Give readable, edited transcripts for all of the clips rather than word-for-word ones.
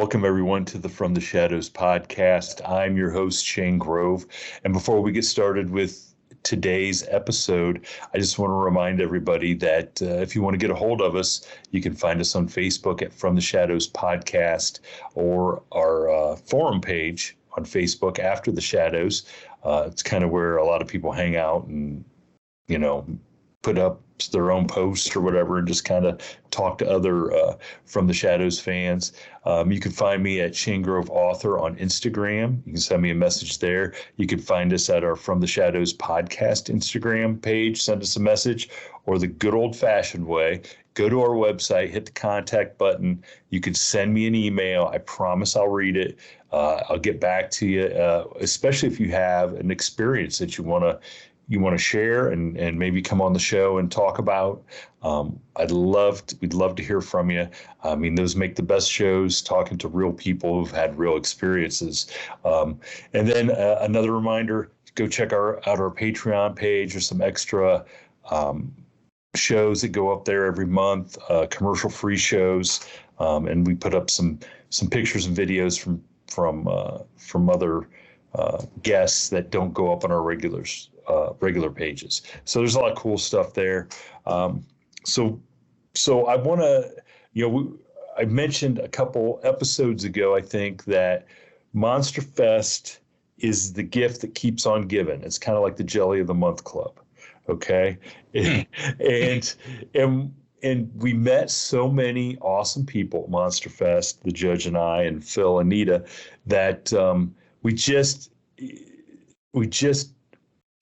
Welcome, everyone, to the From the Shadows podcast. I'm your host, Shane Grove. And before we get started with today's episode, I just want to remind everybody that if you want to get a hold of us, you can find us on Facebook at From the Shadows Podcast or our forum page on Facebook, After the Shadows. It's kind of where a lot of people hang out and, put up their own posts or whatever and just kind of talk to other From the Shadows fans. You can find me at Shane Grove Author on Instagram. You can send me a message there. You can find us at our From the Shadows podcast Instagram page. Send us a message, or the good old-fashioned way, go to our website, hit the contact button. You can send me an email. I promise I'll read it. I'll get back to you, especially if you have an experience that you want to share and maybe come on the show and talk about. We'd love to hear from you. I mean, those make the best shows, talking to real people who've had real experiences. And then another reminder, go check out our Patreon page. There's some extra shows that go up there every month, commercial-free shows. And we put up some pictures and videos from other guests that don't go up on our regular pages. So there's a lot of cool stuff there. So I want to, I mentioned a couple episodes ago, I think, that Monster Fest is the gift that keeps on giving. It's kind of like the Jelly of the Month Club. Okay. And we met so many awesome people at Monster Fest, the judge and I and Phil and Nita, that we just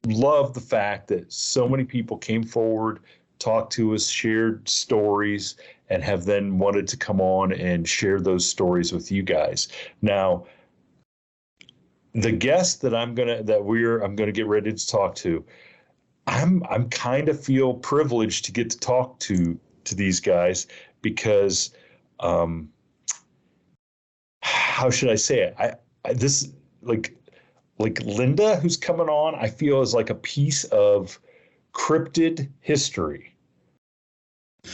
love the fact that so many people came forward, talked to us, shared stories, and have then wanted to come on and share those stories with you guys. Now, the guest that I'm gonna get ready to talk to, I'm kind of feel privileged to get to talk to these guys because, how should I say it? This like Linda, who's coming on, I feel is like a piece of cryptid history.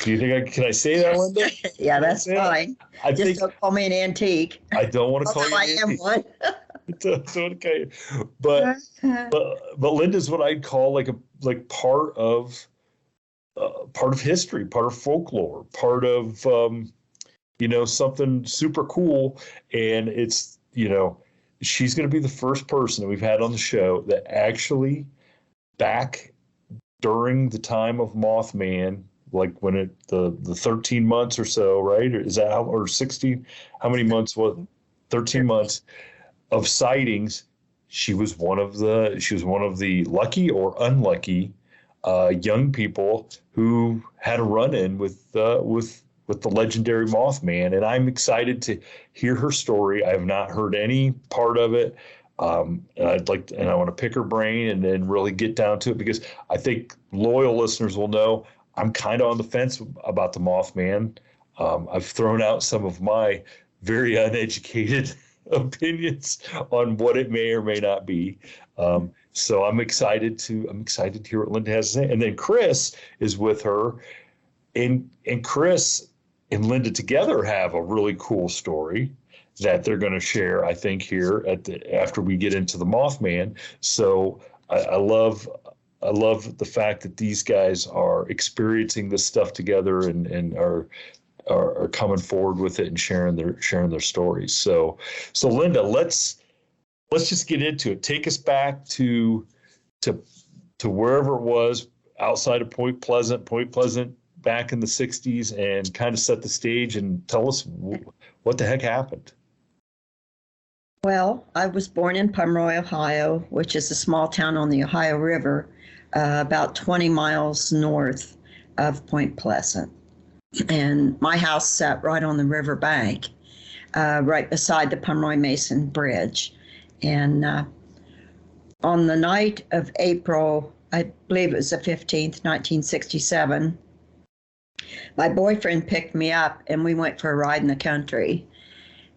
Do you think can I say that, Linda? Yeah, that's fine. Don't call me an antique. I don't want to call you an antique. I am one. Okay. But Linda's what I'd call like part of history, part of folklore, part of something super cool. And it's she's going to be the first person that we've had on the show that actually, back during the time of Mothman, like when the 13 months or so, right? Or is that or 16? How many months? 13 months of sightings. She was one of the lucky or unlucky young people who had a run-in with the legendary Mothman, and I'm excited to hear her story. I have not heard any part of it. And I want to pick her brain and then really get down to it, because I think loyal listeners will know I'm kind of on the fence about the Mothman. I've thrown out some of my very uneducated opinions on what it may or may not be. So I'm excited to hear what Linda has to say. And then Chris is with her, and Chris and Linda together have a really cool story that they're going to share, I think, here after we get into the Mothman. So I love the fact that these guys are experiencing this stuff together and are coming forward with it and sharing their stories. So Linda, let's just get into it. Take us back to wherever it was outside of Point Pleasant back in the 60s, and kind of set the stage and tell us what the heck happened. Well, I was born in Pomeroy, Ohio, which is a small town on the Ohio River, about 20 miles north of Point Pleasant. And my house sat right on the river bank, right beside the Pomeroy Mason Bridge. And on the night of April, I believe it was the 15th, 1967, my boyfriend picked me up and we went for a ride in the country.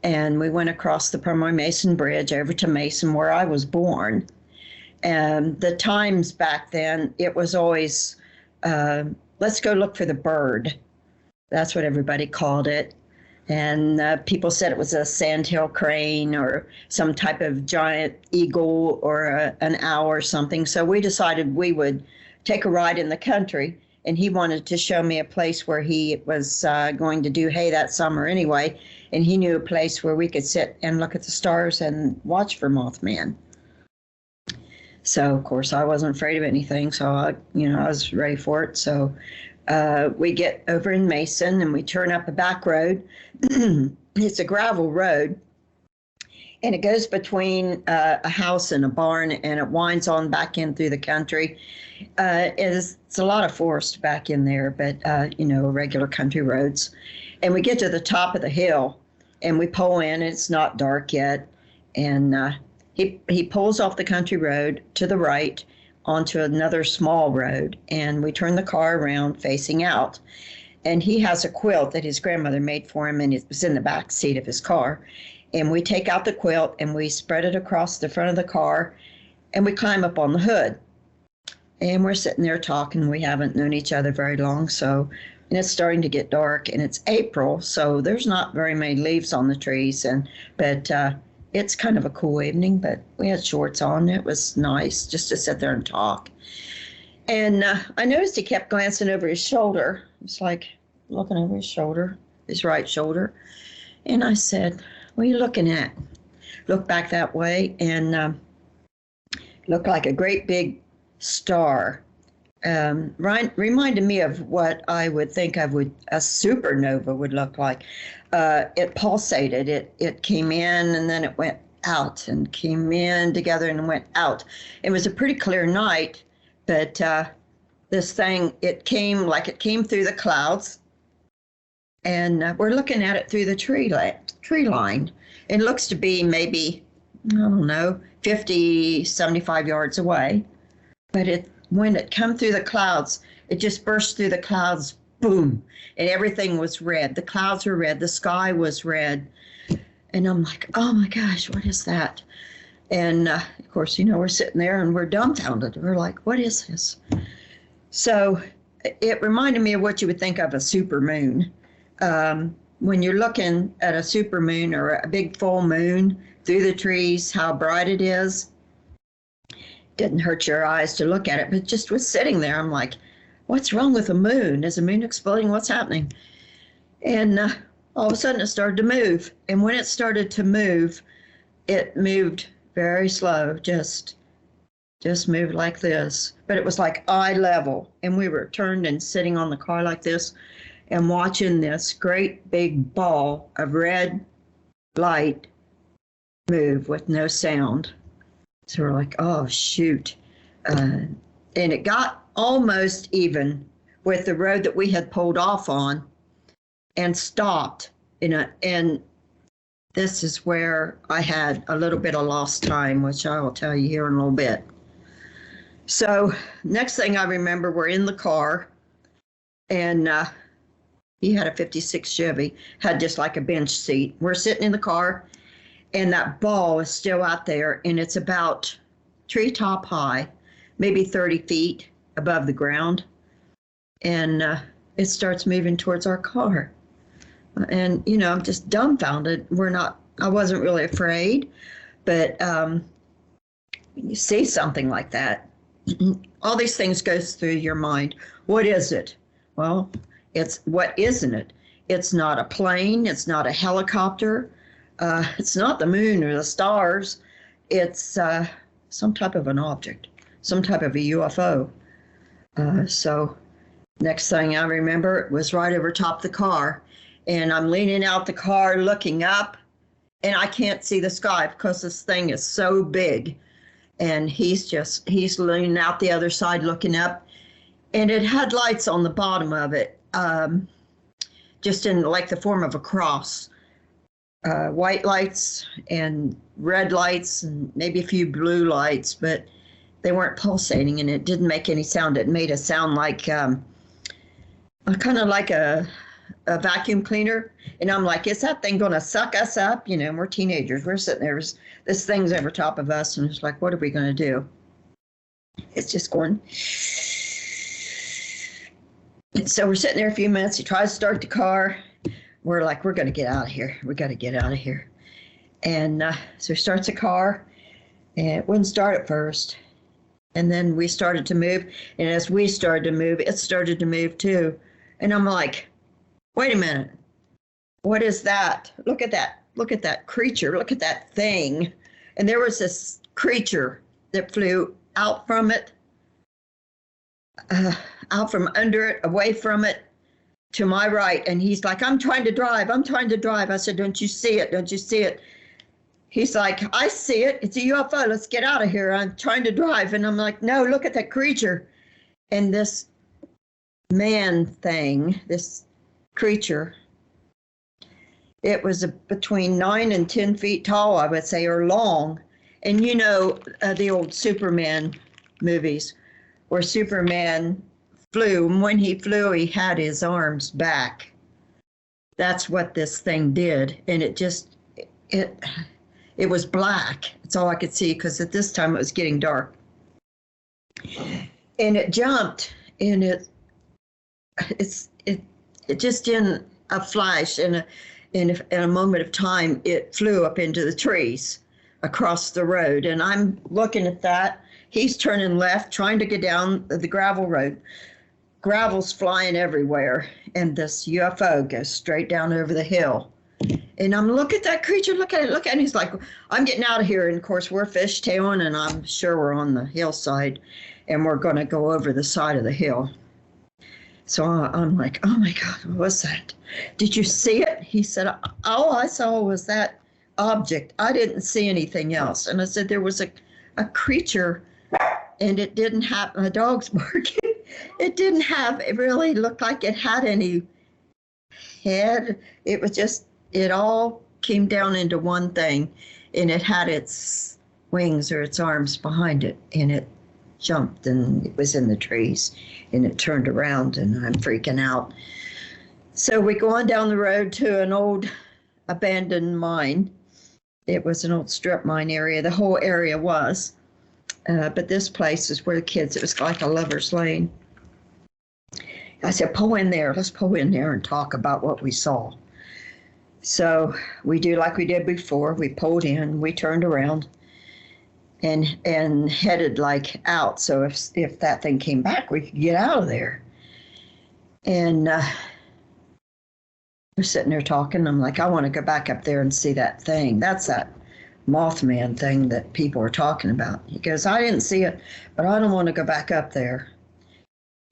And we went across the Pomeroy Mason Bridge over to Mason, where I was born. And the times back then, it was always, let's go look for the bird. That's what everybody called it. And people said it was a sandhill crane or some type of giant eagle or an owl or something. So we decided we would take a ride in the country. And he wanted to show me a place where he was going to do hay that summer anyway. And he knew a place where we could sit and look at the stars and watch for Mothman. So, of course, I wasn't afraid of anything. So, I was ready for it. So we get over in Mason and we turn up a back road. It's a gravel road. And it goes between a house and a barn, and it winds on back in through the country. It's a lot of forest back in there, but, regular country roads. And we get to the top of the hill, and we pull in. It's not dark yet. And he pulls off the country road to the right onto another small road, and we turn the car around facing out. And he has a quilt that his grandmother made for him, and it was in the back seat of his car. And we take out the quilt and we spread it across the front of the car, and we climb up on the hood. And we're sitting there talking. We haven't known each other very long, and it's starting to get dark, and it's April, so there's not very many leaves on the trees. But it's kind of a cool evening. But we had shorts on. It was nice just to sit there and talk. And I noticed he kept glancing over his shoulder. It's like looking over his shoulder, his right shoulder. And I said, "What are you looking at?" Looked back that way, and looked like a great big star. Reminded me of what I would think a supernova would look like. It pulsated. It came in and then it went out, and came in together and went out. It was a pretty clear night, but this thing, it came through the clouds, and we're looking at it through the tree line. It looks to be maybe, I don't know, 50, 75 yards away. But when it come through the clouds, it just burst through the clouds, boom, and everything was red. The clouds were red. The sky was red. And I'm like, oh my gosh, what is that? And of course, we're sitting there and we're dumbfounded. We're like, what is this? So it reminded me of what you would think of a supermoon. When you're looking at a supermoon or a big full moon through the trees, how bright it is. Didn't hurt your eyes to look at it, but just was sitting there. I'm like, what's wrong with the moon? Is the moon exploding? What's happening? And all of a sudden it started to move. And when it started to move, it moved very slow, just moved like this. But it was like eye level. And we were turned and sitting on the car like this and watching this great big ball of red light move with no sound. So we're like, oh, shoot. And it got almost even with the road that we had pulled off on and stopped. And this is where I had a little bit of lost time, which I will tell you here in a little bit. So next thing I remember, we're in the car, and he had a 56 Chevy, had just like a bench seat. We're sitting in the car, and that ball is still out there, and it's about treetop high, maybe 30 feet above the ground. And it starts moving towards our car. And, I'm just dumbfounded. I wasn't really afraid, but when you see something like that, all these things goes through your mind. What is it? Well, what isn't it? It's not a plane. It's not a helicopter. It's not the moon or the stars. It's some type of an object, some type of a UFO. So next thing I remember, it was right over top of the car. And I'm leaning out the car looking up, and I can't see the sky because this thing is so big. And he's leaning out the other side looking up, and it had lights on the bottom of it, just in like the form of a cross. White lights and red lights and maybe a few blue lights, but they weren't pulsating, and it didn't make any sound. It made a sound like kind of like a vacuum cleaner. And I'm like, is that thing going to suck us up? And we're teenagers. We're sitting there. This thing's over top of us, and it's like, what are we going to do? It's just going. And so we're sitting there a few minutes. He tries to start the car. we're like, we're going to get out of here. We got to get out of here. And so he starts the car, and it wouldn't start at first. And then we started to move. And as we started to move, it started to move too. And I'm like, wait a minute. What is that? Look at that. Look at that creature. Look at that thing. And there was this creature that flew out from it, out from under it, away from it, to my right. And he's like, I'm trying to drive. I'm trying to drive. I said, don't you see it? Don't you see it? He's like, I see it. It's a UFO. Let's get out of here. I'm trying to drive. And I'm like, no, look at that creature. And this man thing, this creature, it was between 9 and 10 feet tall, I would say, or long. And you know, the old Superman movies where Superman flew. And when he flew, he had his arms back. That's what this thing did. And it was black. That's all I could see, because at this time it was getting dark. And it jumped, and it just in a flash, in a moment of time, it flew up into the trees across the road. And I'm looking at that. He's turning left, trying to get down the gravel road. Gravel's flying everywhere, and this UFO goes straight down over the hill. And I'm look at that creature, look at it. And he's like, I'm getting out of here. And of course, we're fishtailing, and I'm sure we're on the hillside, and we're going to go over the side of the hill. So I'm like, oh my God, what was that? Did you see it? He said, all I saw was that object. I didn't see anything else. And I said, there was a creature, and it didn't have, my dog's barking. It really looked like it had any head. It was just, it all came down into one thing, and it had its wings or its arms behind it, and it jumped, and it was in the trees, and it turned around, and I'm freaking out. So we go on down the road to an old abandoned mine. It was an old strip mine area. The whole area was, but this place is where the kids, it was like a lover's lane. I said, pull in there. Let's pull in there and talk about what we saw. So we do like we did before. We pulled in, we turned around, and headed like out. So if that thing came back, we could get out of there. And we're sitting there talking. I'm like, I want to go back up there and see that thing. That's that Mothman thing that people are talking about. He goes, I didn't see it, but I don't want to go back up there.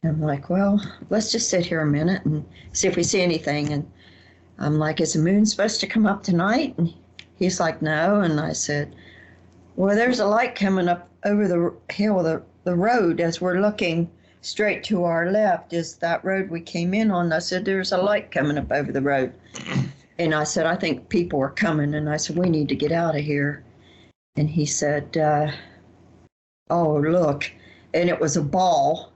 And I'm like, well, let's just sit here a minute and see if we see anything. And I'm like, is the moon supposed to come up tonight? And he's like, no. And I said, well, there's a light coming up over the hill, the road, as we're looking straight to our left is that road we came in on. I said, there's a light coming up over the road. And I said, I think people are coming. And I said, we need to get out of here. And he said, oh, look. And it was a ball,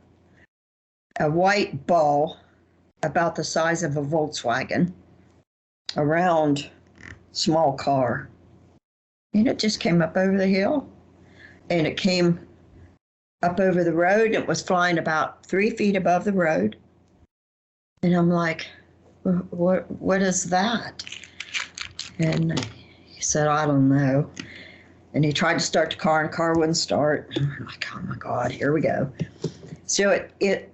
a white ball about the size of a Volkswagen, a round, small car. And it just came up over the hill, and it came up over the road. It was flying about 3 feet above the road. And I'm like, what is that? And he said, I don't know. And he tried to start the car, and the car wouldn't start. I'm like, oh my God, here we go. So it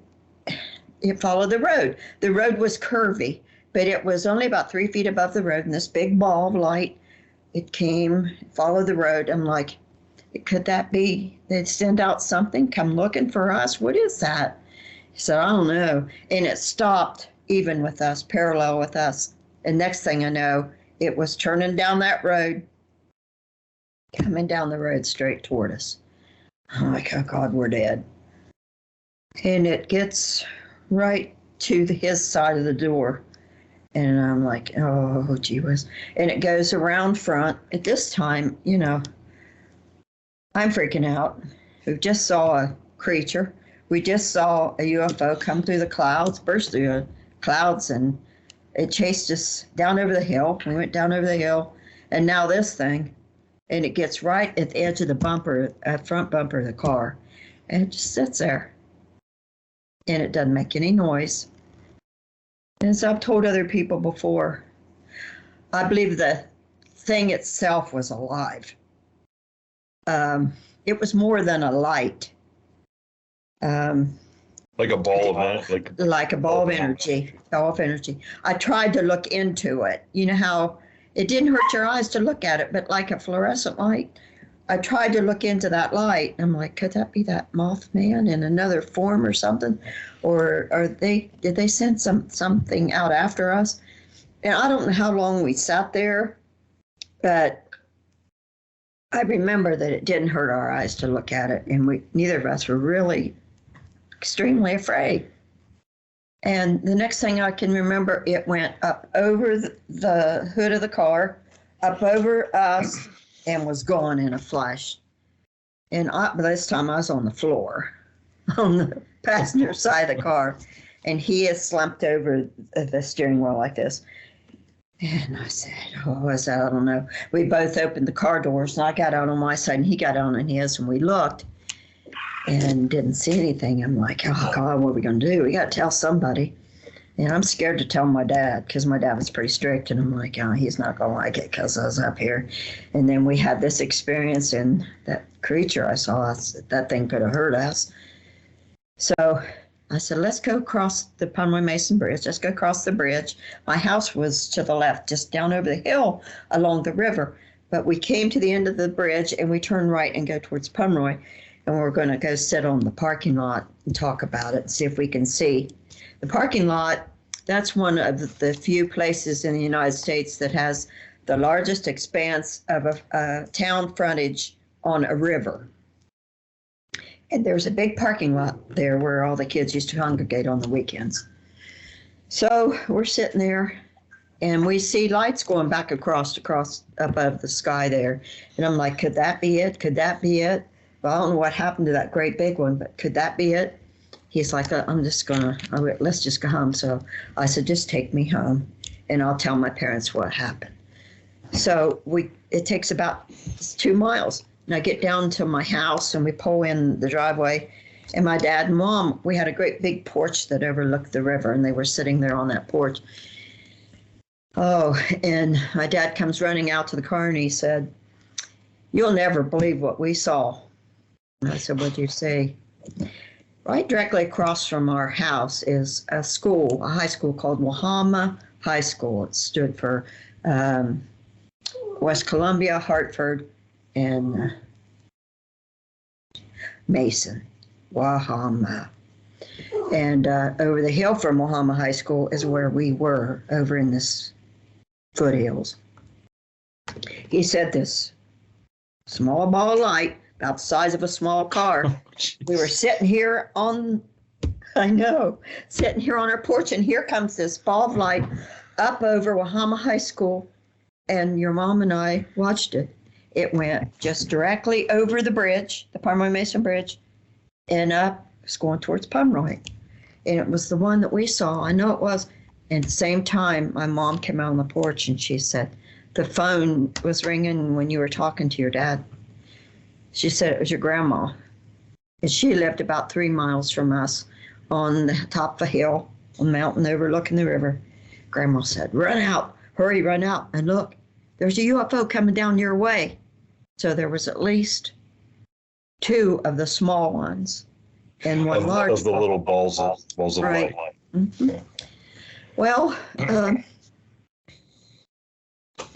followed the road. The road was curvy, but it was only about 3 feet above the road, and this big ball of light, it came, followed the road. I'm like, could that be, they'd send out something, come looking for us? What is that? He said, I don't know. And it stopped even with us, parallel with us. And next thing I know, it was turning down that road, coming down the road straight toward us. I'm like, oh God, we're dead. And it gets right to his side of the door. And I'm like, oh, gee whiz. And it goes around front. At this time, you know, I'm freaking out. We just saw a creature. We just saw a UFO come through the clouds, burst through the clouds, and it chased us down over the hill. We went down over the hill, and now this thing, and it gets right at the edge of the bumper, front bumper of the car, and it just sits there. And it doesn't make any noise. And as I've told other people before, I believe the thing itself was alive. It was more than a light. Like a ball of energy, like a ball of energy. Ball of energy. I tried to look into it. You know how it didn't hurt your eyes to look at it, but like a fluorescent light. I tried to look into that light. I'm like, could that be that Mothman in another form or something? Or did they send something out after us? And I don't know how long we sat there, but I remember that it didn't hurt our eyes to look at it, and neither of us were really extremely afraid. And the next thing I can remember, it went up over the hood of the car, up over us, and was gone in a flash. And by this time I was on the floor, on the passenger side of the car, and he is slumped over the steering wheel like this. And I said, what was that? I don't know. We both opened the car doors, and I got out on my side, and he got on his, and we looked and didn't see anything. I'm like, oh, God, what are we going to do? We got to tell somebody. And I'm scared to tell my dad, because my dad was pretty strict, and I'm like, oh, he's not going to like it because I was up here. And then we had this experience, and that creature I saw, that thing could have hurt us. So I said, let's go across the Pomeroy Mason Bridge. Let's go across the bridge. My house was to the left, just down over the hill along the river. But we came to the end of the bridge, and we turned right and go towards Pomeroy. And we're going to go sit on the parking lot and talk about it and see if we can see. The parking lot, that's one of the few places in the United States that has the largest expanse of a town frontage on a river. And there's a big parking lot there where all the kids used to congregate on the weekends. So we're sitting there, and we see lights going back across above the sky there. And I'm like, could that be it? Could that be it? Well, I don't know what happened to that great big one, but could that be it? He's like, let's just go home. So I said, just take me home, and I'll tell my parents what happened. So it takes about 2 miles. And I get down to my house, and we pull in the driveway, and my dad and mom, we had a great big porch that overlooked the river, and they were sitting there on that porch. Oh, and my dad comes running out to the car, and he said, you'll never believe what we saw. And I said, what'd you say? Right directly across from our house is a high school called Wahama High School. It stood for West Columbia, Hartford, and Mason. Wahama. And over the hill from Wahama High School is where we were, over in this foothills. He said this small ball of light, about the size of a small car. We were sitting here sitting here on our porch, and here comes this ball of light up over Wahama High School, and your mom and I watched it. It went just directly over the bridge, the Pomeroy Mason Bridge, and up. It's going towards Pomeroy. And it was the one that we saw. I know it was. And at the same time, my mom came out on the porch, and she said, the phone was ringing when you were talking to your dad. She said it was your grandma. And she lived about 3 miles from us on the top of a hill, on a mountain overlooking the river. Grandma said, run out, hurry, run out. And look, there's a UFO coming down your way. So there was at least 2 of the small ones and one large of the little balls of right. light. Mm-hmm. Well,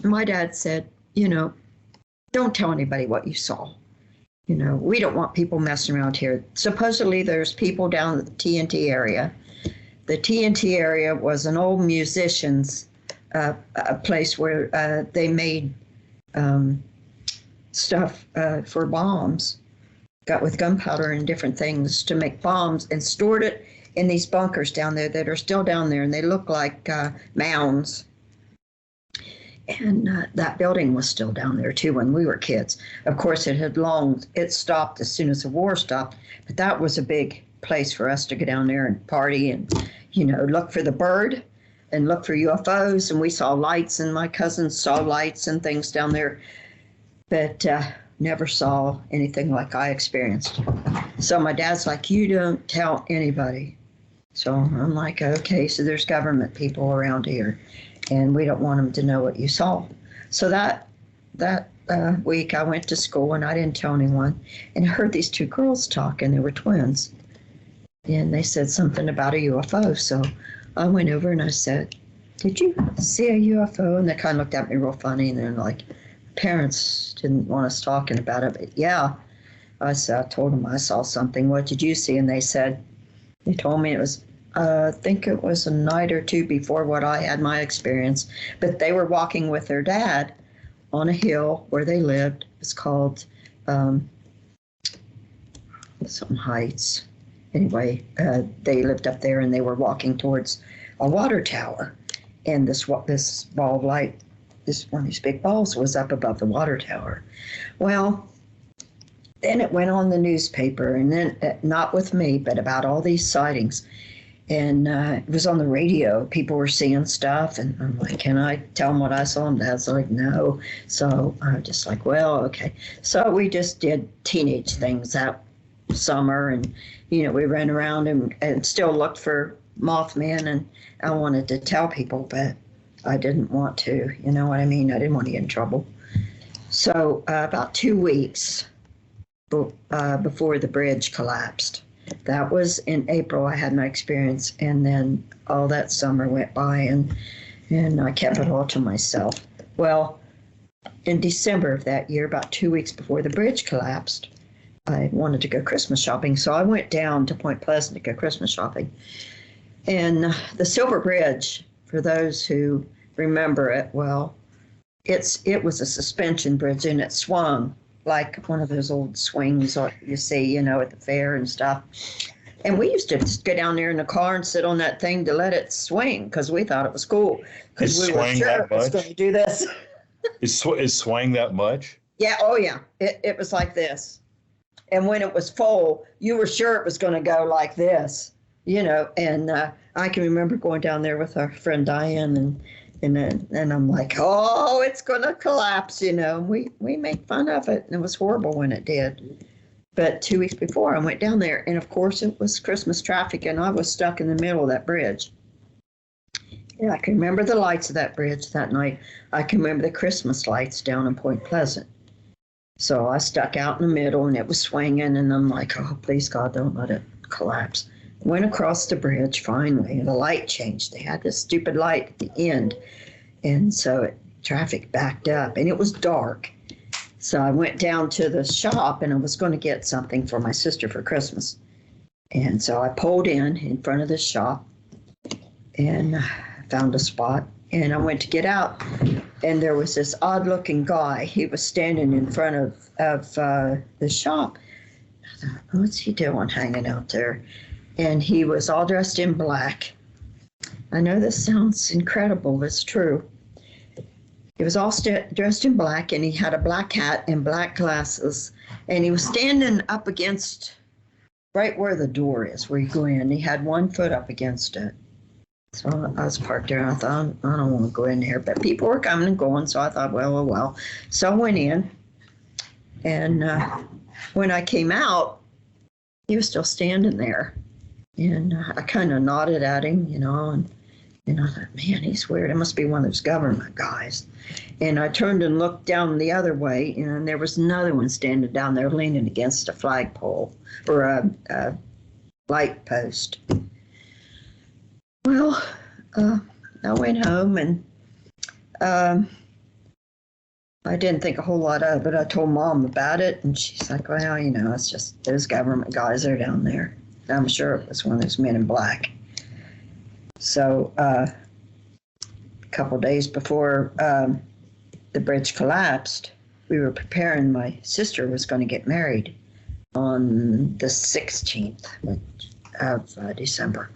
my dad said, don't tell anybody what you saw. We don't want people messing around here. Supposedly there's people down at the TNT area. The TNT area was an old musician's a place where they made stuff for bombs, got with gunpowder and different things to make bombs, and stored it in these bunkers down there that are still down there, and they look like mounds. And that building was still down there too when we were kids. Of course, it stopped as soon as the war stopped, but that was a big place for us to go down there and party and, look for the bird and look for UFOs. And we saw lights, and my cousins saw lights and things down there, but never saw anything like I experienced. So my dad's like, you don't tell anybody. So I'm like, okay, so there's government people around here. and we don't want them to know what you saw. So that week I went to school and I didn't tell anyone, and I heard these two girls talk, and they were twins, and they said something about a UFO. So I went over and I said, "Did you see a UFO?" And they kind of looked at me real funny, and they're like, parents didn't want us talking about it, but yeah. I told them I saw something. What did you see? And they told me it was, I think it was a night or two before what I had my experience, but they were walking with their dad on a hill where they lived. It's called some Heights. Anyway, they lived up there and they were walking towards a water tower. And this ball of light, this one of these big balls was up above the water tower. Well, then it went on the newspaper, and then not with me, but about all these sightings. And it was on the radio. People were seeing stuff, and I'm like, "Can I tell them what I saw?" And Dad's like, "No." So I'm just like, "Well, okay." So we just did teenage things that summer, and we ran around and still looked for Mothman, and I wanted to tell people, but I didn't want to. You know what I mean? I didn't want to get in trouble. So about 2 weeks before the bridge collapsed. That was in April. I had my experience, and then all that summer went by, and I kept it all to myself. Well, in December of that year, about 2 weeks before the bridge collapsed, I wanted to go Christmas shopping, so I went down to Point Pleasant to go Christmas shopping. And the Silver Bridge, for those who remember it well, it was a suspension bridge, and it swung like one of those old swings you see, at the fair and stuff. And we used to just go down there in the car and sit on that thing to let it swing because we thought it was cool. Because we were sure it was going to do this. It swang that much? Yeah, oh yeah. It was like this. And when it was full, you were sure it was going to go like this, And I can remember going down there with our friend Diane, and I'm like, "Oh, it's going to collapse," We make fun of it, and it was horrible when it did. But 2 weeks before, I went down there, and of course it was Christmas traffic, and I was stuck in the middle of that bridge. And I can remember the lights of that bridge that night. I can remember the Christmas lights down in Point Pleasant. So I stuck out in the middle, and it was swinging, and I'm like, "Oh, please God, don't let it collapse." Went across the bridge finally, and the light changed. They had this stupid light at the end, and so traffic backed up, and it was dark. So I went down to the shop, and I was going to get something for my sister for Christmas. And so I pulled in front of the shop and found a spot, and I went to get out, and there was this odd-looking guy. He was standing in front of the shop. I thought, "What's he doing hanging out there?" And he was all dressed in black. I know this sounds incredible, but it's true. He was all dressed in black, and he had a black hat and black glasses, and he was standing up against right where the door is, where you go in. He had one foot up against it. So I was parked there, and I thought, I don't want to go in here, but people were coming and going, so I thought, well, oh, well. So I went in, and when I came out, he was still standing there. And I kind of nodded at him, and I thought, man, he's weird. It must be one of those government guys. And I turned and looked down the other way, and there was another one standing down there leaning against a flagpole or a light post. Well, I went home, and I didn't think a whole lot of it, but I told Mom about it, and she's like, "Well, it's just those government guys are down there." I'm sure it was one of those men in black. So a couple days before the bridge collapsed, we were preparing. My sister was going to get married on the 16th of December.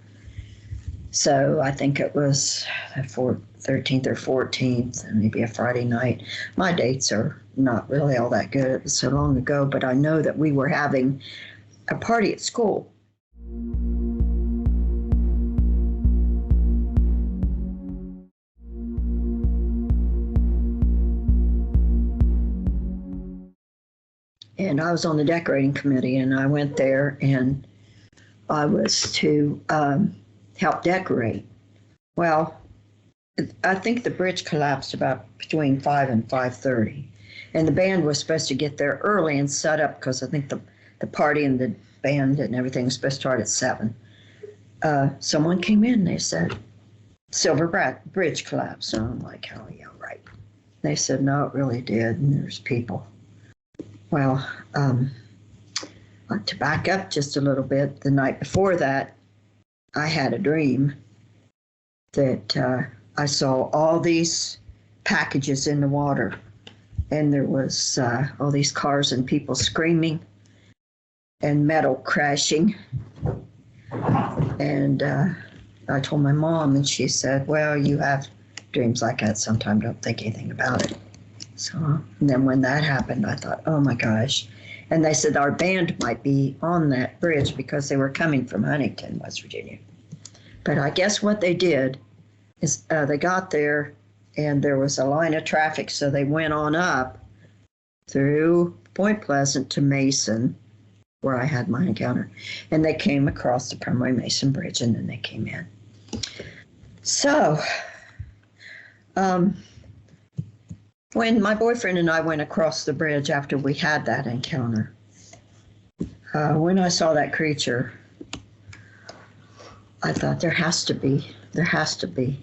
So I think it was the 13th or 14th, maybe a Friday night. My dates are not really all that good. It was so long ago, but I know that we were having a party at school. And I was on the decorating committee, and I went there, and I was to help decorate. Well, I think the bridge collapsed about between 5 and 5:30. And the band was supposed to get there early and set up because I think the party and the band and everything was supposed to start at 7. Someone came in, they said, Silver Bridge collapsed. And I'm like, oh, yeah, right. They said, no, it really did. And there's people. Well, to back up just a little bit, the night before that, I had a dream that I saw all these packages in the water, and there was all these cars and people screaming and metal crashing. And I told my mom, and she said, well, you have dreams like that sometimes, don't think anything about it. So, and then when that happened, I thought, oh my gosh. And they said our band might be on that bridge because they were coming from Huntington, West Virginia. But I guess what they did is they got there and there was a line of traffic, so they went on up through Point Pleasant to Mason, where I had my encounter. And they came across the Primary Mason Bridge, and then they came in. So, when my boyfriend and I went across the bridge after we had that encounter, when I saw that creature, I thought there has to be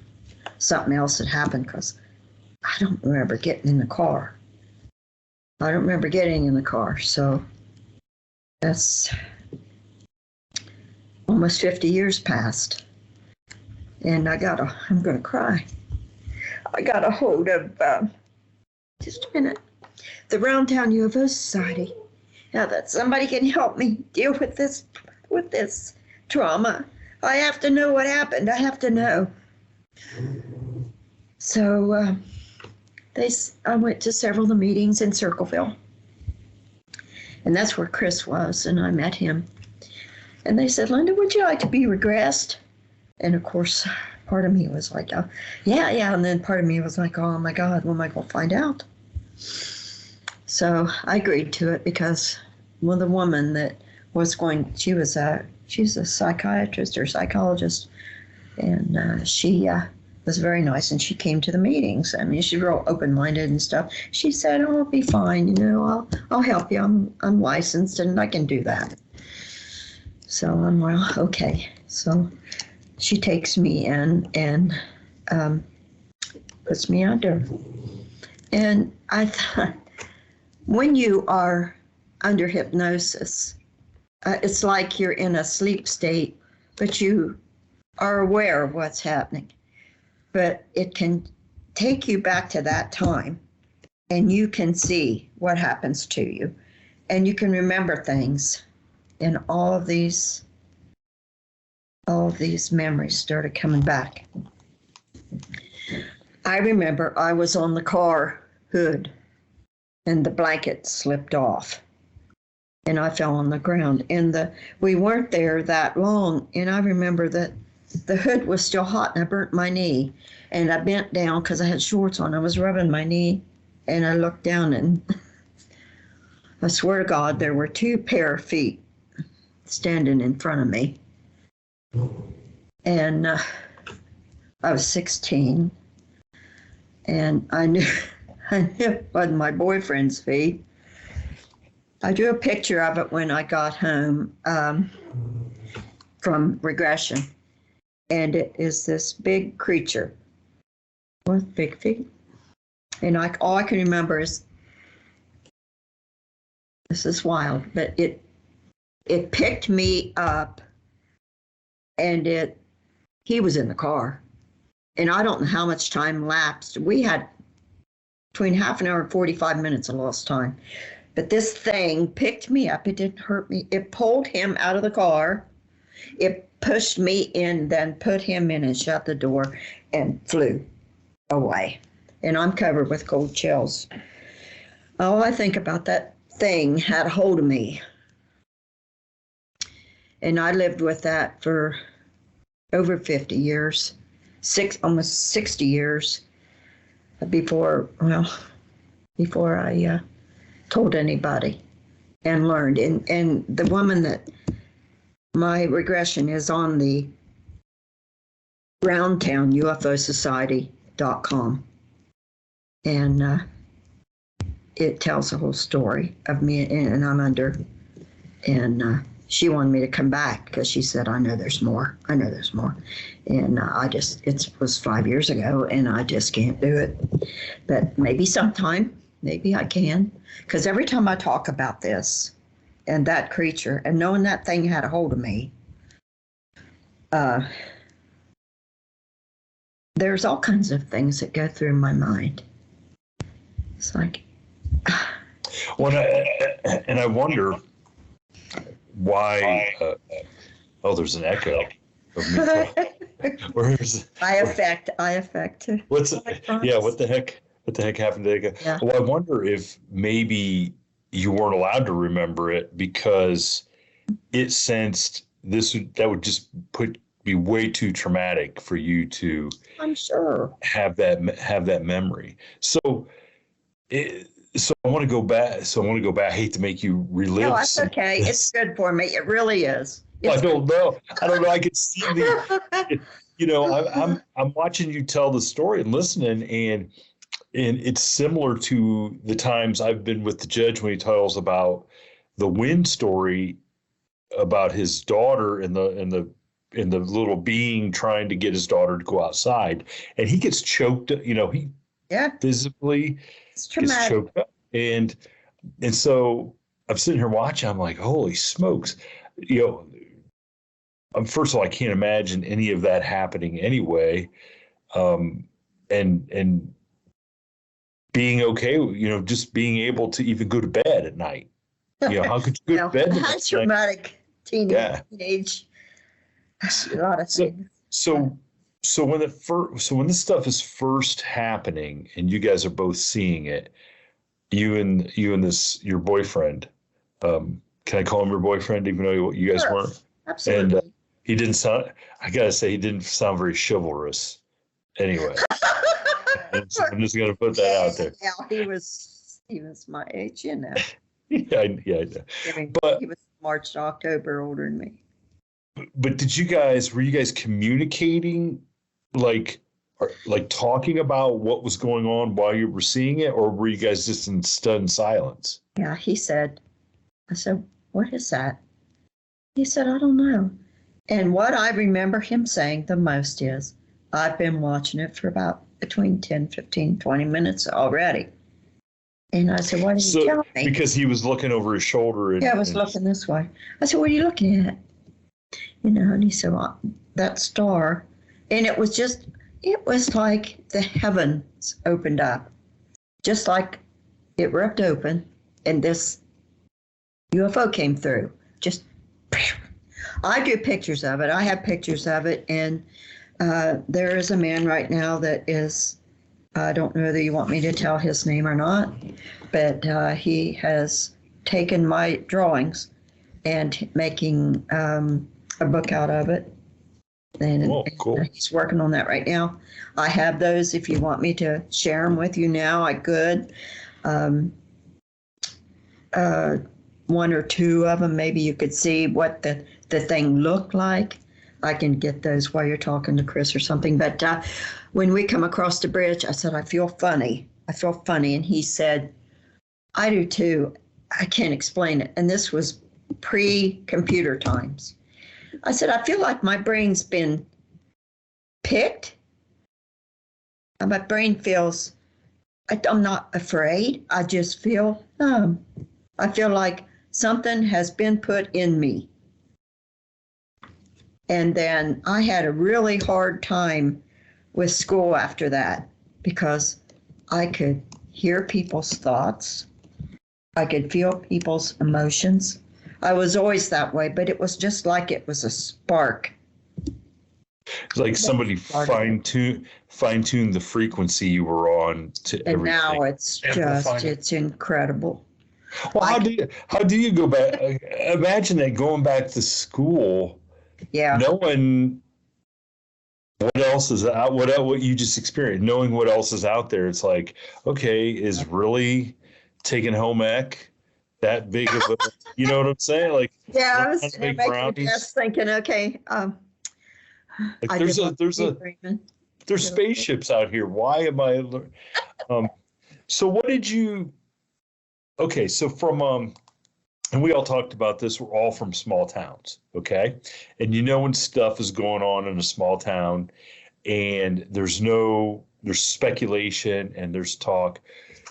something else that happened, because I don't remember getting in the car. I don't remember getting in the car, so that's almost 50 years passed. And I'm going to cry. I got a hold of, just a minute, the Roundtown UFO Society. Now that somebody can help me deal with this trauma. I have to know what happened. I have to know. So I went to several of the meetings in Circleville. And that's where Chris was, and I met him. And they said, Linda, would you like to be regressed? And of course, part of me was like, oh, yeah. And then part of me was like, oh my God, when am I going to find out? So I agreed to it because the woman that was going, she's a psychiatrist or psychologist, and she was very nice, and she came to the meetings. I mean, she's real open-minded and stuff. She said, oh, I'll be fine, I'll help you. I'm licensed and I can do that. So I'm, well, okay. So she takes me in and puts me under. And I thought, when you are under hypnosis, it's like you're in a sleep state, but you are aware of what's happening. But it can take you back to that time, and you can see what happens to you, and you can remember things, and all of these memories started coming back. I remember I was on the car hood, and the blanket slipped off, and I fell on the ground. And we weren't there that long, and I remember that the hood was still hot, and I burnt my knee. And I bent down because I had shorts on. I was rubbing my knee, and I looked down, and I swear to God, there were 2 pair of feet standing in front of me. And I was 16, and I knew it wasn't my boyfriend's feet. I drew a picture of it when I got home from regression. And it is this big creature with big feet. And all I can remember is, this is wild, but it picked me up, and he was in the car. And I don't know how much time lapsed. We had between half an hour and 45 minutes of lost time. But this thing picked me up. It didn't hurt me. It pulled him out of the car. It pushed me in, then put him in and shut the door and flew away. And I'm covered with cold chills. All I think about, that thing had a hold of me. And I lived with that for over 50 years, almost 60 years before I told anybody and learned. And the woman that my regression is on, the Roundtown UFO Society, ufology.com. And it tells the whole story of me, and I'm under. And she wanted me to come back because she said, I know there's more. I know there's more. And it was 5 years ago, and I just can't do it. But maybe sometime, maybe I can. Because every time I talk about this and that creature, and knowing that thing had a hold of me, there's all kinds of things that go through my mind. It's like, and I wonder why. There's an echo of me. I affect. What the heck? What the heck happened to the echo? Yeah. Well, I wonder if maybe you weren't allowed to remember it because it sensed that would just be way too traumatic for you to. I'm sure. Have that memory. So I want to go back. I hate to make you relive. No, that's okay. It's good for me. It really is. I don't know. I can see I'm watching you tell the story and listening, and it's similar to the times I've been with the judge when he tells about the wind story about his daughter and the little being trying to get his daughter to go outside, and he gets choked. He physically gets choked up, and so I'm sitting here watching. I'm like, holy smokes, first of all, I can't imagine any of that happening anyway, and being okay, just being able to even go to bed at night. How could you go to bed? That's traumatic teenage. A lot of things. So when this stuff is first happening and you guys are both seeing it, you and your boyfriend, can I call him your boyfriend even though you guys weren't? Absolutely. And he didn't sound. I gotta say, he didn't sound very chivalrous. Anyway, so I'm just gonna put that out there. Yeah, he was my age, Yeah, I know. But he was March to October older than me. But were you guys communicating, like talking about what was going on while you were seeing it, or were you guys just in stunned silence? Yeah, I said, what is that? He said, I don't know. And what I remember him saying the most is, I've been watching it for about between 10, 15, 20 minutes already. And I said, why did you tell me? Because he was looking over his shoulder. I was looking this way. I said, what are you looking at? And he said, well, that star. And it was like the heavens opened up. Just like it ripped open and this UFO came through. Just, I do pictures of it. I have pictures of it. And there is a man right now that is, I don't know whether you want me to tell his name or not, but he has taken my drawings and making a book out of it. And, cool. And he's working on that right now. I have those. If you want me to share them with you now, I could. One or two of them, maybe you could see what the thing looked like. I can get those while you're talking to Chris or something. But when we come across the bridge, I said, I feel funny. And he said, I do too. I can't explain it. And this was pre-computer times. I said, I feel like my brain's been picked. My brain feels, I'm not afraid. I just feel numb. I feel like something has been put in me. And then I had a really hard time with school after that because I could hear people's thoughts. I could feel people's emotions. I was always that way, but it was just like it was a spark. It's like somebody fine-tuned the frequency you were on to everything. And now it's incredible. Well, how do you go back? Imagine that going back to school, knowing what else is out, what you just experienced, knowing what else is out there. It's like, okay, is really taking home ec that big of a, you know what I'm saying? Like, I was just thinking, okay. Like there's a There's spaceships out here. Why am I? So what did you? Okay, so from and we all talked about this. We're all from small towns, okay? And when stuff is going on in a small town, and there's speculation and there's talk.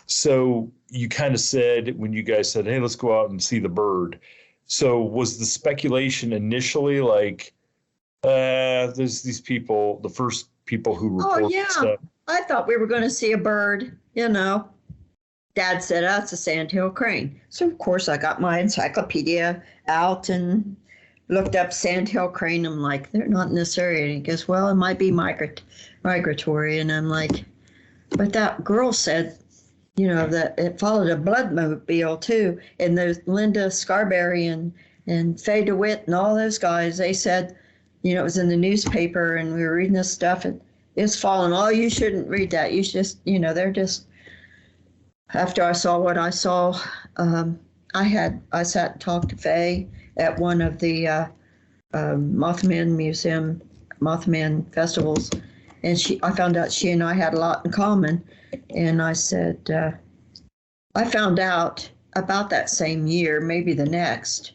So you kind of said when you guys said, "Hey, let's go out and see the bird." So was the speculation initially like, there's these people, the first people who reported stuff? I thought we were going to see a bird, Dad said, it's a sandhill crane. So, of course, I got my encyclopedia out and looked up sandhill crane. I'm like, they're not in this area. And he goes, well, it might be migratory. And I'm like, but that girl said, that it followed a bloodmobile, too. And those Linda Scarberry and Faye DeWitt and all those guys, they said, it was in the newspaper and we were reading this stuff and it's falling. Oh, you shouldn't read that. You should just, they're just... After I saw what I saw, I sat and talked to Faye at one of the Mothman festivals, and I found out she and I had a lot in common. And I said, I found out about that same year, maybe the next,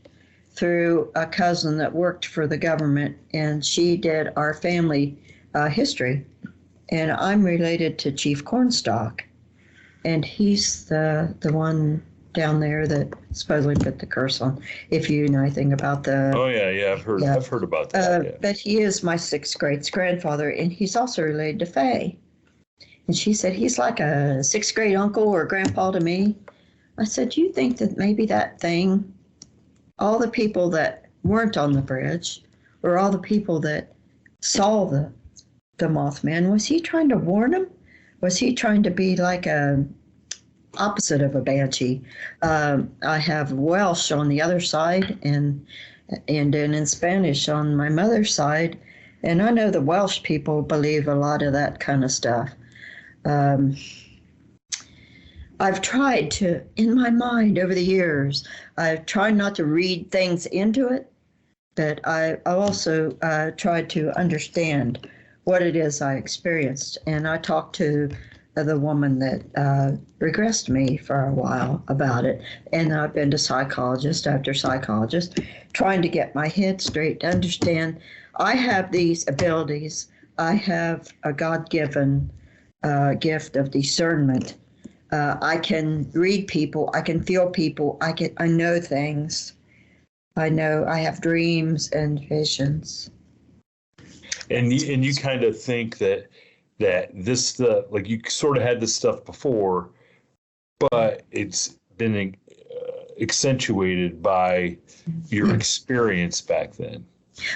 through a cousin that worked for the government, and she did our family history. And I'm related to Chief Cornstalk. And he's the one down there that supposedly put the curse on. If you know anything about the... Oh yeah, I've heard about that. Yeah. But he is my sixth great grandfather, and he's also related to Faye. And she said he's like a sixth grade uncle or grandpa to me. I said, do you think that maybe that thing, all the people that weren't on the bridge, or all the people that saw the Mothman, was he trying to warn them? Was he trying to be like a opposite of a banshee? I have Welsh on the other side and in Spanish on my mother's side. And I know the Welsh people believe a lot of that kind of stuff. I've tried to, in my mind over the years, I've tried not to read things into it, but I also tried to understand what it is I experienced. And I talked to the woman that regressed me for a while about it. And I've been to psychologist after psychologist, trying to get my head straight to understand I have these abilities. I have a God-given gift of discernment. I can read people. I can feel people. I know things. I have dreams and visions. And you kind of think that this like you sort of had this stuff before, but it's been accentuated by your experience back then.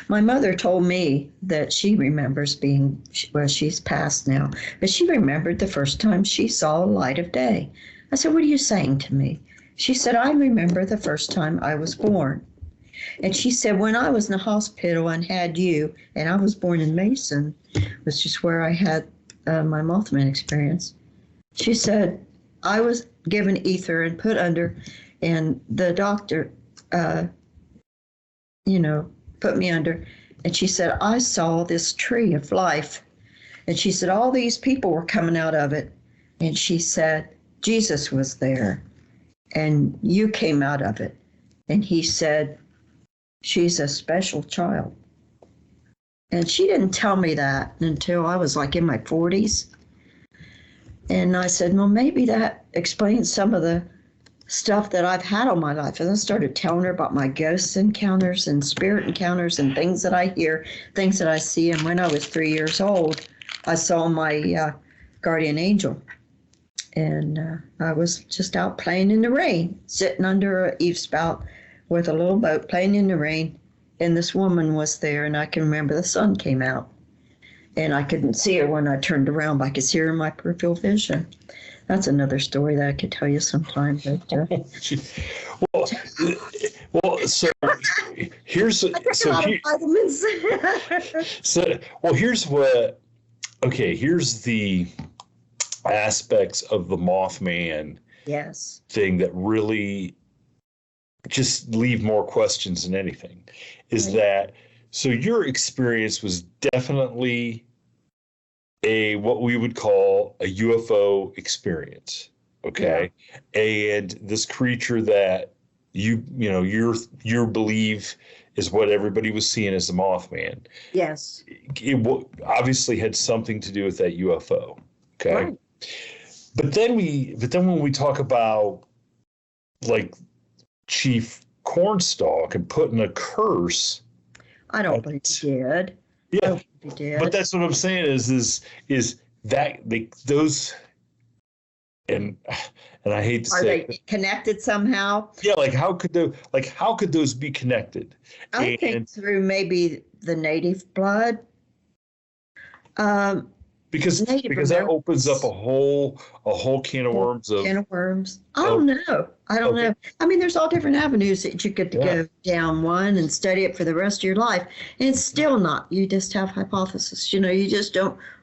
My mother told me that she remembers she's passed now, but she remembered the first time she saw a light of day. I said, what are you saying to me? She said, I remember the first time I was born. And she said, when I was in the hospital and had you, and I was born in Mason, which is where I had my Mothman experience. She said, I was given ether and put under, and the doctor, put me under. And she said, I saw this tree of life. And she said, all these people were coming out of it. And she said, Jesus was there, and you came out of it. And he said, she's a special child. And she didn't tell me that until I was like in my 40s. And I said, well, maybe that explains some of the stuff that I've had all my life. And I started telling her about my ghost encounters and spirit encounters and things that I hear, things that I see. And when I was 3 years old, I saw my guardian angel. And I was just out playing in the rain, sitting under a eave spout with a little boat, playing in the rain. And this woman was there, and I can remember the sun came out. And I couldn't see her when I turned around, but I could see her in my peripheral vision. That's another story that I could tell you sometime. But, so here's here's the aspects of the Mothman thing that really just leave more questions than anything. Is that so? Your experience was definitely what we would call a UFO experience. Okay. Yeah. And this creature that your belief is what everybody was seeing as the Mothman. Yes. It obviously had something to do with that UFO. Okay. Right. But then when we talk about like Chief Cornstalk and putting a curse, I don't believe he did. Yeah, he did. But that's what I'm saying is that those, and I hate to say, are they connected somehow? Yeah, like how could those be connected? I think through maybe the native blood. Because that opens up a whole can of worms. I don't know. I mean, there's all different avenues that you could go down one and study it for the rest of your life. And it's still not. You just have hypothesis. You just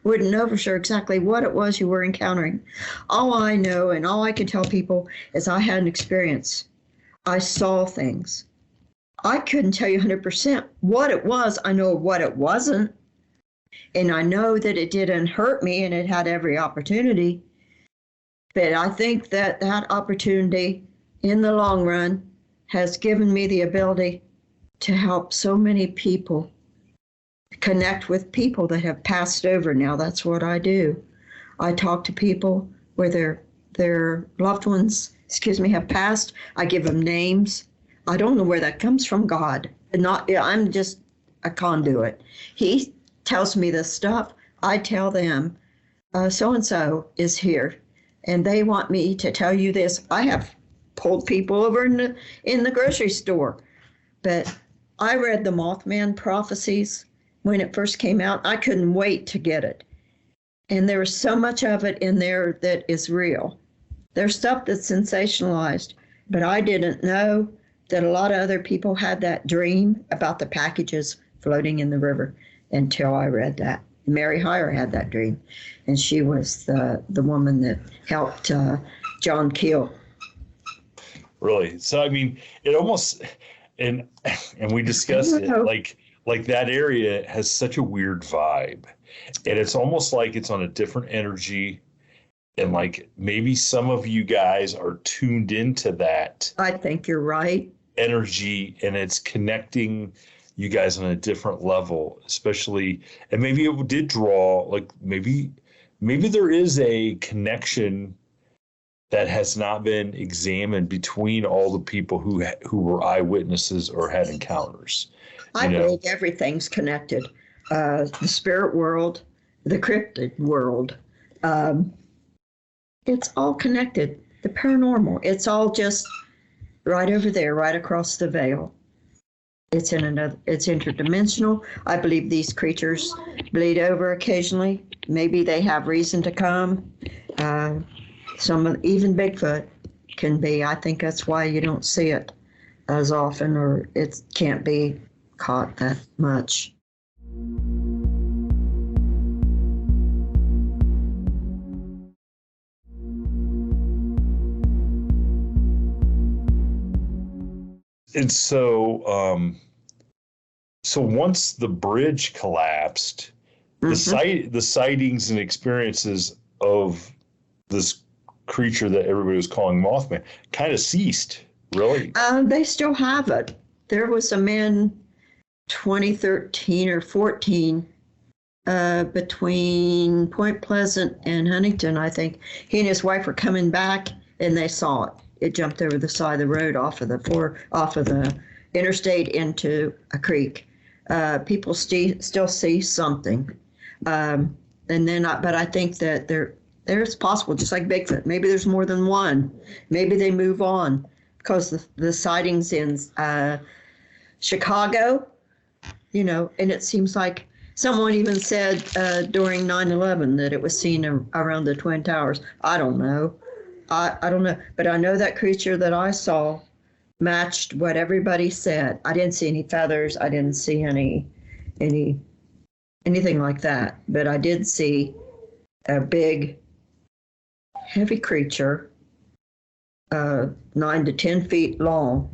wouldn't know for sure exactly what it was you were encountering. All I know and all I can tell people is I had an experience. I saw things. I couldn't tell you 100% what it was. I know what it wasn't. And I know that it didn't hurt me and it had every opportunity. But I think that opportunity in the long run has given me the ability to help so many people connect with people that have passed over. Now that's what I do. I talk to people where their loved ones, have passed. I give them names. I don't know where that comes from, God. I'm just a conduit. He tells me this stuff. I tell them, so-and-so is here, and they want me to tell you this. I have pulled people over in the grocery store, but I read the Mothman prophecies when it first came out. I couldn't wait to get it. And there was so much of it in there that is real. There's stuff that's sensationalized, but I didn't know that a lot of other people had that dream about the packages floating in the river until I read that. Mary Hire had that dream, and she was the woman that helped John Keel. Really? So I mean, it almost and we discussed it like that area has such a weird vibe, and it's almost like it's on a different energy, and like maybe some of you guys are tuned into that. I think you're right. Energy, and it's connecting you guys on a different level, especially, and maybe it did draw, like maybe there is a connection that has not been examined between all the people who were eyewitnesses or had encounters. I think everything's connected. The spirit world, the cryptid world, it's all connected. The paranormal, it's all just right over there, right across the veil. It's interdimensional. I believe these creatures bleed over occasionally. Maybe they have reason to come. Even Bigfoot can be. I think that's why you don't see it as often, or it can't be caught that much. And so once the bridge collapsed, the sightings and experiences of this creature that everybody was calling Mothman kind of ceased, really. They still have it. There was a man 2013 or 14 between Point Pleasant and Huntington, I think. He and his wife were coming back and they saw it. It jumped over the side of the road off of the interstate into a creek. People still see something, but I think that there's possible, just like Bigfoot. Maybe there's more than one. Maybe they move on because the sightings in Chicago, and it seems like someone even said during 9/11 that it was seen around the Twin Towers. I don't know. I don't know, but I know that creature that I saw matched what everybody said. I didn't see any feathers. I didn't see anything like that, but I did see a big, heavy creature, 9 to 10 feet long,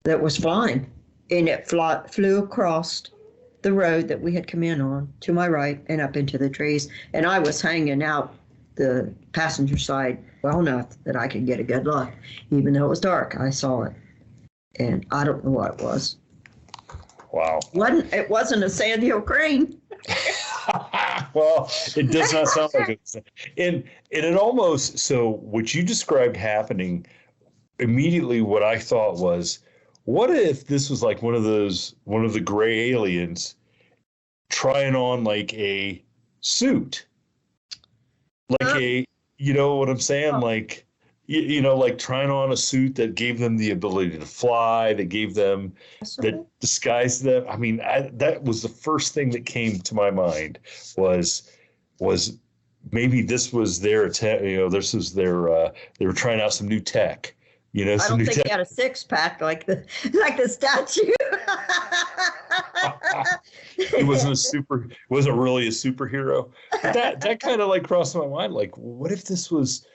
that was flying, and it flew across the road that we had come in on to my right and up into the trees. And I was hanging out the passenger side well enough that I could get a good look. Even though it was dark, I saw it. And I don't know what it was. Wow. It wasn't a sandhill crane. Well, it does not sound like it. And it almost, so what you described happening, immediately what I thought was, what if this was like one of the gray aliens trying on like a suit? Like you know what I'm saying? Like, like trying on a suit that gave them the ability to fly, that gave them, that disguised them. I mean, that was the first thing that came to my mind was maybe this was their attempt, this was their, they were trying out some new tech. I don't think he had a six-pack like the statue. He wasn't really a superhero. But that kind of like crossed my mind. Like, what if this was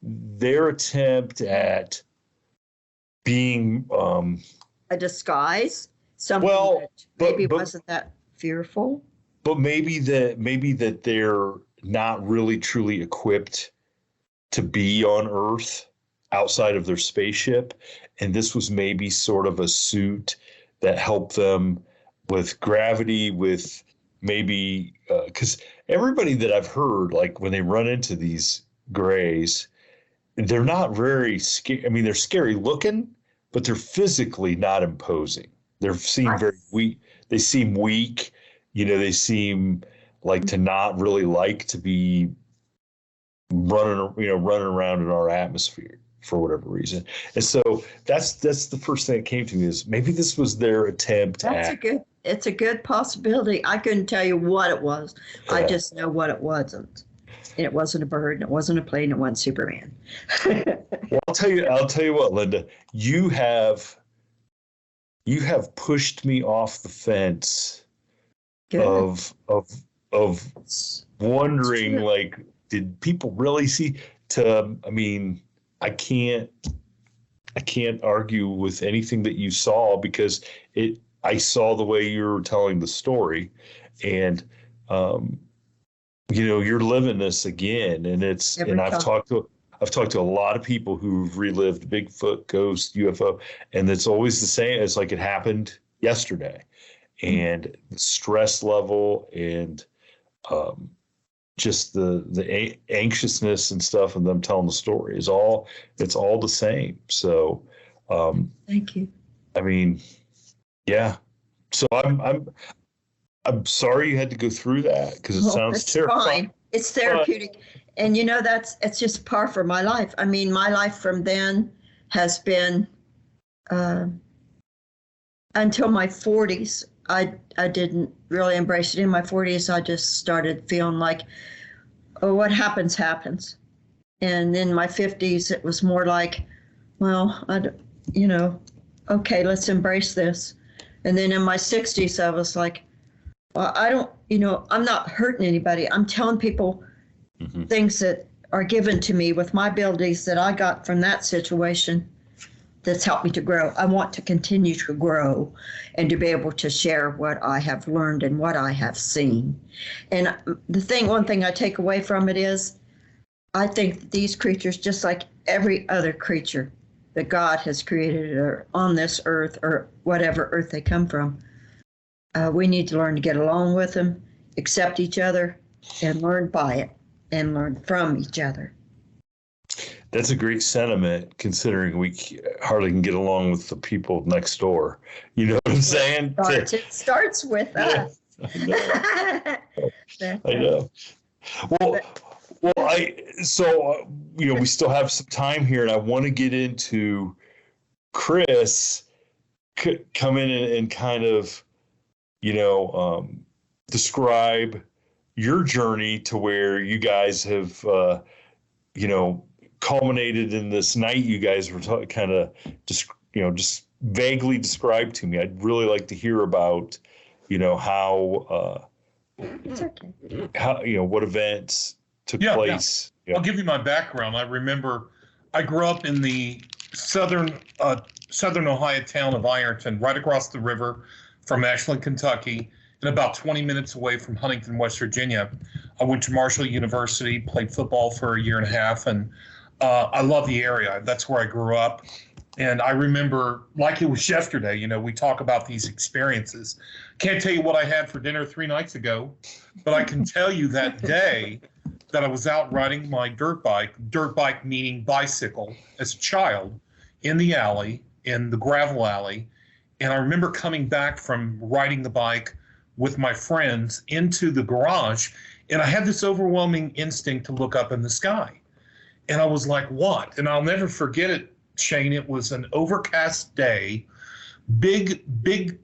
their attempt at being a disguise? Something that maybe wasn't that fearful. But maybe that they're not really truly equipped to be on Earth outside of their spaceship, and this was maybe sort of a suit that helped them with gravity, with maybe because everybody that I've heard, like when they run into these grays, they're not very scary. I mean, they're scary looking, but they're physically not imposing. They seem very weak. They seem weak. They seem like to not really like to be running around in our atmosphere for whatever reason. And so that's the first thing that came to me is maybe this was their attempt it's a good possibility. I couldn't tell you what it was. Yeah. I just know what it wasn't. And it wasn't a bird, and it wasn't a plane, it wasn't Superman. Well, I'll tell you what, Linda, you have pushed me off the fence of wondering, like, did people really see I can't argue with anything that you saw because I saw the way you were telling the story, and you're living this again, and I've talked to a lot of people who've relived Bigfoot, ghost, UFO, and it's always the same. It's like it happened yesterday, and the stress level and just the anxiousness and stuff and them telling the story it's all the same. So thank you. I mean, yeah. So I'm sorry you had to go through that because it sounds terrifying. Fine. It's therapeutic. And it's just par for my life. I mean, my life from then has been until my 40s. I didn't really embrace it. In my 40s, I just started feeling like, oh, what happens, happens. And in my 50s, it was more like, well, okay, let's embrace this. And then in my 60s, I was like, well, I'm not hurting anybody. I'm telling people things that are given to me with my abilities that I got from that situation that's helped me to grow. I want to continue to grow and to be able to share what I have learned and what I have seen. And one thing I take away from it is, I think that these creatures, just like every other creature that God has created or on this earth or whatever earth they come from, we need to learn to get along with them, accept each other, and learn by it and learn from each other. That's a great sentiment, considering we hardly can get along with the people next door. You know what I'm saying? It starts with us. I know. We still have some time here, and I want to get into Chris come in and kind of, describe your journey to where you guys have, culminated in this night you guys were just vaguely described to me. I'd really like to hear about, how, what events took place. Yeah. I'll give you my background. I remember I grew up in the southern Ohio town of Ironton, right across the river from Ashland, Kentucky, and about 20 minutes away from Huntington, West Virginia. I went to Marshall University, played football for a year and a half, and I love the area. That's where I grew up. And I remember, like it was yesterday, you know, we talk about these experiences. Can't tell you what I had for dinner 3 nights ago, but I can tell you that day that I was out riding my dirt bike meaning bicycle, as a child, in the alley, in the gravel alley. And I remember coming back from riding the bike with my friends into the garage, and I had this overwhelming instinct to look up in the sky. And I was like, what? And I'll never forget it, Shane. It was an overcast day, big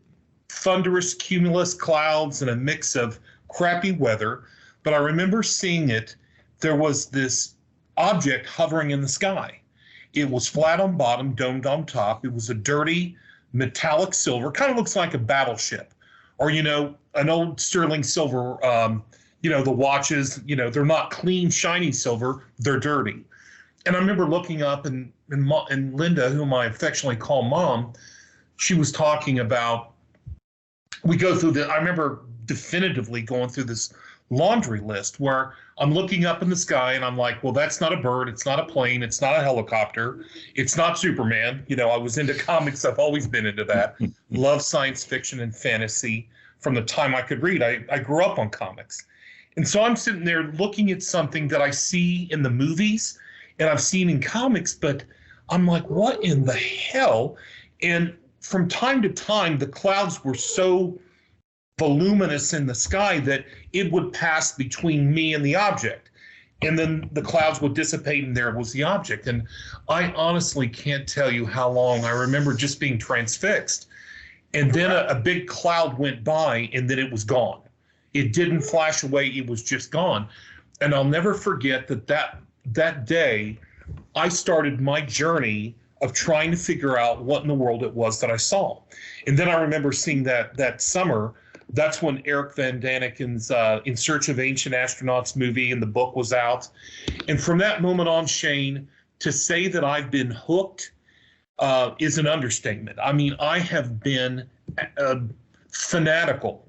thunderous cumulus clouds and a mix of crappy weather. But I remember seeing it. There was this object hovering in the sky. It was flat on bottom, domed on top. It was a dirty metallic silver, kind of looks like a battleship, or, you know, an old sterling silver. You know, the watches, you know, they're not clean, shiny silver, they're dirty. And I remember looking up, and Linda, whom I affectionately call Mom, she was talking about, we go through I remember definitively going through this laundry list where I'm looking up in the sky and I'm like, well, that's not a bird, it's not a plane, it's not a helicopter, it's not Superman. You know, I was into comics, I've always been into that. Love science fiction and fantasy from the time I could read. I grew up on comics. And so I'm sitting there looking at something that I see in the movies and I've seen in comics, but I'm like, what in the hell? And from time to time, the clouds were so voluminous in the sky that it would pass between me and the object. And then the clouds would dissipate and there was the object. And I honestly can't tell you how long. I remember just being transfixed. And then a big cloud went by and then it was gone. It didn't flash away. It was just gone. And I'll never forget that day, I started my journey of trying to figure out what in the world it was that I saw. And then I remember seeing that summer, that's when Eric Van Daniken's In Search of Ancient Astronauts movie and the book was out. And from that moment on, Shane, to say that I've been hooked is an understatement. I mean, I have been fanatical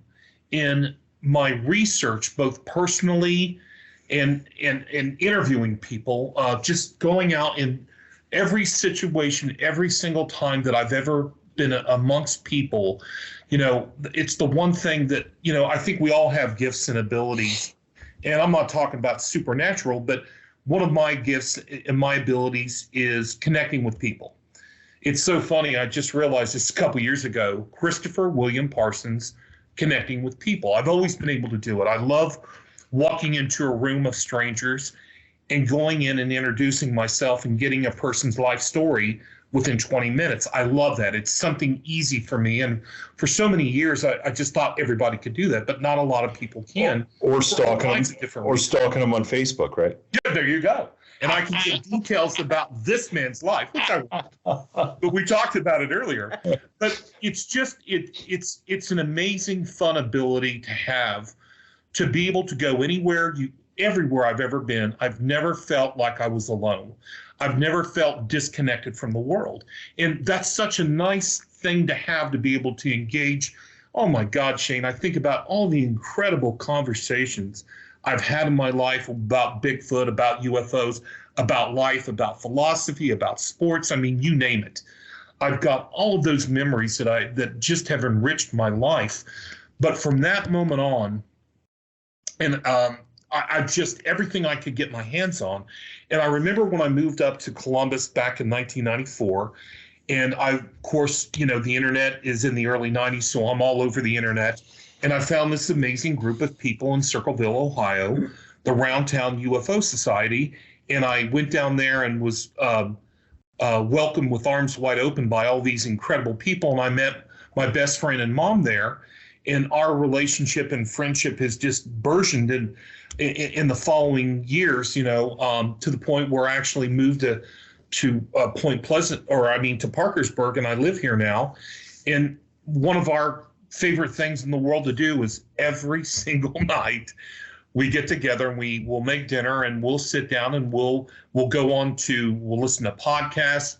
in my research, both personally and interviewing people, just going out in every situation, every single time that I've ever been amongst people. You know, it's the one thing that, you know, I think we all have gifts and abilities, and I'm not talking about supernatural, but one of my gifts and my abilities is connecting with people. It's so funny. I just realized this a couple years ago, Christopher William Parsons, connecting with people. I've always been able to do it. I love walking into a room of strangers and going in and introducing myself and getting a person's life story within 20 minutes. I love that. It's something easy for me. And for so many years, I just thought everybody could do that, but not a lot of people can. Or stalking them on Facebook, right? Yeah, there you go. And I can get details about this man's life, which but we talked about it earlier. But it's just, it's an amazing, fun ability to have, to be able to go everywhere I've ever been. I've never felt like I was alone. I've never felt disconnected from the world. And that's such a nice thing to have, to be able to engage. Oh my God, Shane, I think about all the incredible conversations I've had in my life about Bigfoot, about UFOs, about life, about philosophy, about sports. I mean, you name it. I've got all of those memories that just have enriched my life. But from that moment on, and I just, everything I could get my hands on. And I remember when I moved up to Columbus back in 1994, and of course, you know, the internet is in the early 90s, so I'm all over the internet. And I found this amazing group of people in Circleville, Ohio, the Roundtown UFO Society. And I went down there and was welcomed with arms wide open by all these incredible people. And I met my best friend and mom there. And our relationship and friendship has just burgeoned in the following years, you know, to the point where I actually moved to Point Pleasant, to Parkersburg, and I live here now. And one of our favorite things in the world to do is every single night we get together and we will make dinner and we'll sit down and we'll listen to podcasts,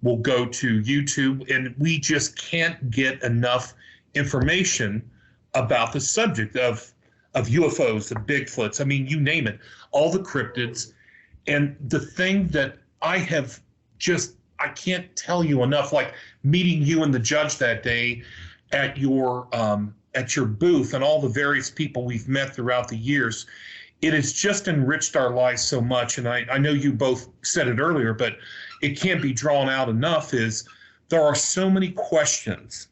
we'll go to YouTube, and we just can't get enough information about the subject of UFOs, the Bigfoots. I mean, you name it, all the cryptids. And the thing that I can't tell you enough, like meeting you and the judge that day at your booth and all the various people we've met throughout the years, it has just enriched our lives so much. And I know you both said it earlier, but it can't be drawn out enough, is there are so many questions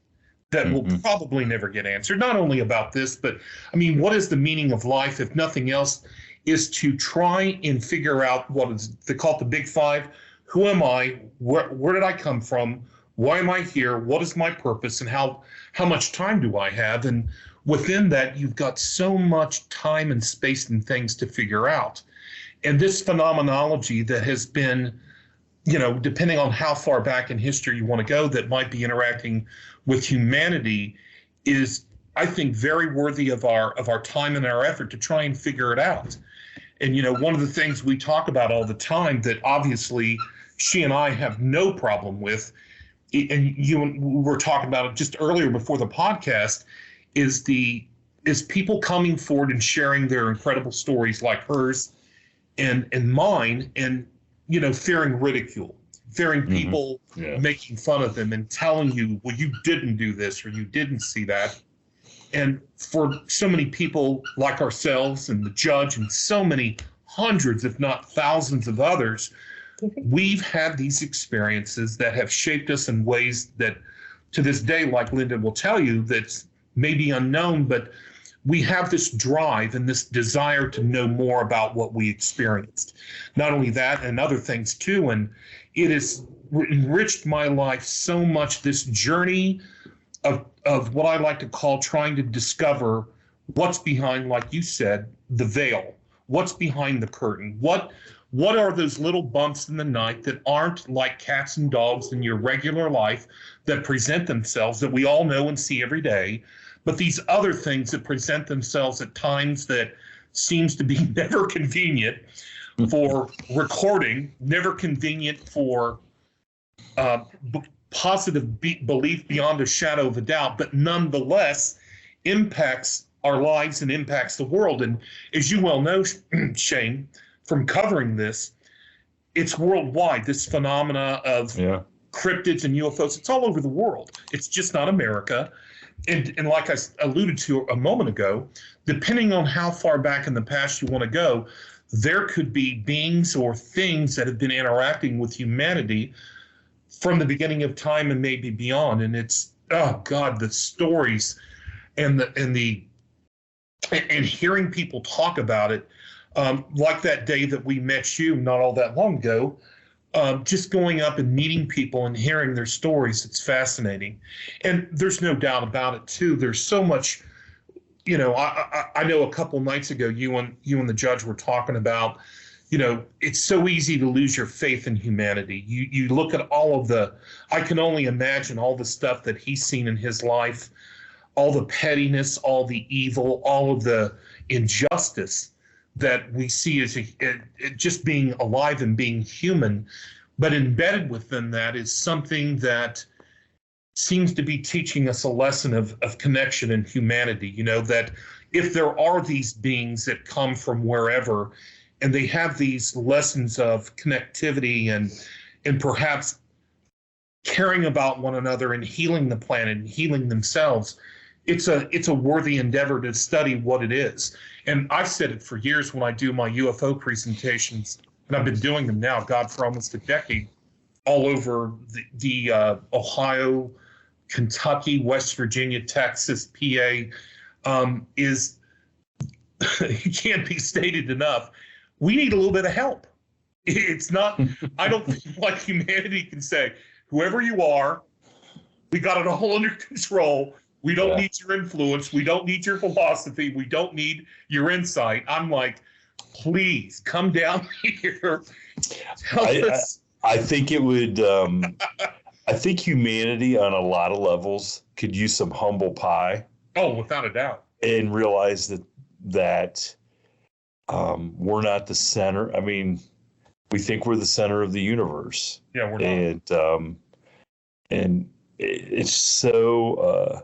that will probably never get answered, not only about this, but I mean, what is the meaning of life, if nothing else, is to try and figure out what is, they call it the big five. Who am I? Where did I come from? Why am I here? What is my purpose? And how much time do I have? And within that, you've got so much time and space and things to figure out. And this phenomenology that has been, you know, depending on how far back in history you want to go, that might be interacting with humanity, is, I think, very worthy of our time and our effort to try and figure it out. And, you know, one of the things we talk about all the time that obviously she and I have no problem with, and you were talking about it just earlier before the podcast, is people coming forward and sharing their incredible stories like hers and mine, and, you know, fearing ridicule, fearing people making fun of them and telling you, well, you didn't do this or you didn't see that. And for so many people like ourselves and the judge and so many hundreds, if not thousands of others, we've had these experiences that have shaped us in ways that to this day, like Linda will tell you, that's maybe unknown, but we have this drive and this desire to know more about what we experienced. Not only that, and other things too. And it has enriched my life so much, this journey of what I like to call trying to discover what's behind, like you said, the veil, what's behind the curtain, what are those little bumps in the night that aren't like cats and dogs in your regular life that present themselves, that we all know and see every day, but these other things that present themselves at times that seems to be never convenient for recording, never convenient for positive belief beyond a shadow of a doubt, but nonetheless impacts our lives and impacts the world. And as you well know, Shane, from covering this, it's worldwide, this phenomena of cryptids and UFOs. It's all over the world. It's just not America. And like I alluded to a moment ago, depending on how far back in the past you want to go, there could be beings or things that have been interacting with humanity from the beginning of time and maybe beyond. And it's, oh God, the stories and hearing people talk about it, like that day that we met you not all that long ago, just going up and meeting people and hearing their stories, it's fascinating. And there's no doubt about it too. There's so much, you know, I know a couple nights ago, you and the judge were talking about, you know, it's so easy to lose your faith in humanity. You look at all of I can only imagine all the stuff that he's seen in his life, all the pettiness, all the evil, all of the injustice that we see as just being alive and being human. But embedded within that is something that seems to be teaching us a lesson of connection and humanity. You know, that if there are these beings that come from wherever, and they have these lessons of connectivity and perhaps caring about one another and healing the planet and healing themselves, it's a worthy endeavor to study what it is. And I've said it for years when I do my UFO presentations, and I've been doing them now, God, for almost a decade, all over the Ohio, Kentucky, West Virginia, Texas, PA, is it can't be stated enough. We need a little bit of help. It's not, I don't think like humanity can say, whoever you are, we got it all under control. We don't need your influence. We don't need your philosophy. We don't need your insight. I'm like, please come down here. I think it would, I think humanity on a lot of levels could use some humble pie. Oh, without a doubt. And realize that we're not the center. I mean, we think we're the center of the universe. Yeah, we're not. And it's so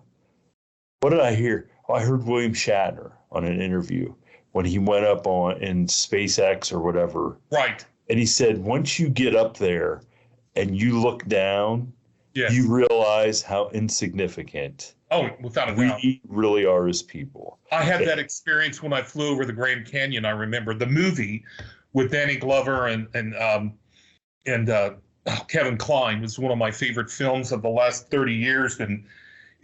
What did I hear? Oh, I heard William Shatner on an interview when he went up on in SpaceX or whatever. Right. And he said, once you get up there and you look down, Yes. you realize how insignificant without a doubt. we really are as people. I had that experience when I flew over the Grand Canyon. I remember the movie with Danny Glover and Kevin Kline was one of my favorite films of the last 30 years. And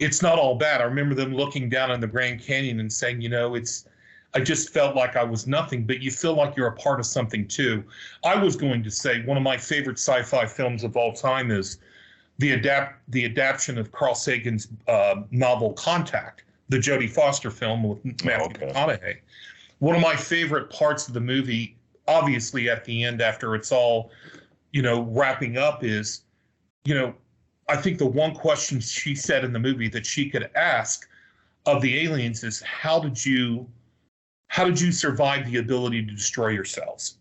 it's not all bad. I remember them looking down on the Grand Canyon and saying, I just felt like I was nothing, but you feel like you're a part of something too. I was going to say one of my favorite sci-fi films of all time is the adaptation of Carl Sagan's novel Contact, the Jodie Foster film with Matthew McConaughey. One of my favorite parts of the movie, obviously at the end after it's all, wrapping up is, I think the one question she said in the movie that she could ask of the aliens is, how did you survive the ability to destroy yourselves?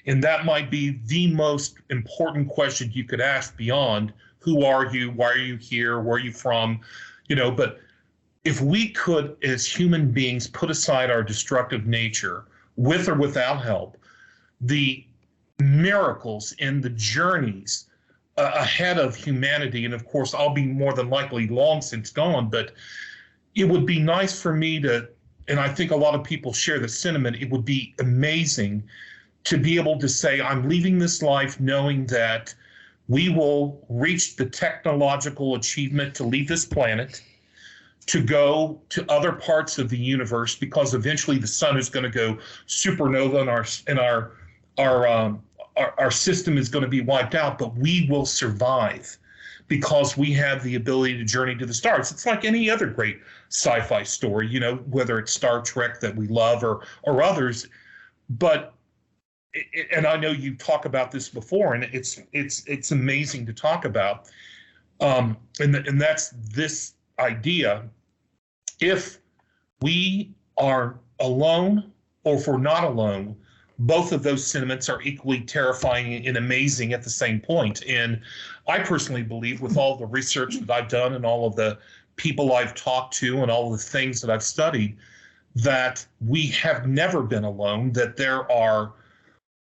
And that might be the most important question you could ask beyond who are you, why are you here, where are you from, but if we could, as human beings, put aside our destructive nature, with or without help, the miracles and the journeys ahead of humanity, and of course, I'll be more than likely long since gone, but it would be nice for me to, and I think a lot of people share the sentiment, it would be amazing to be able to say, I'm leaving this life knowing that we will reach the technological achievement to leave this planet, to go to other parts of the universe, because eventually the sun is going to go supernova and our system is going to be wiped out, but we will survive because we have the ability to journey to the stars. It's like any other great sci-fi story, whether it's Star Trek that we love or others. But and I know you talk about this before, and it's amazing to talk about. And that's this idea. If we are alone or if we're not alone, both of those sentiments are equally terrifying and amazing at the same point. And I personally believe, with all the research that I've done and all of the people I've talked to and all of the things that I've studied, that we have never been alone, that there are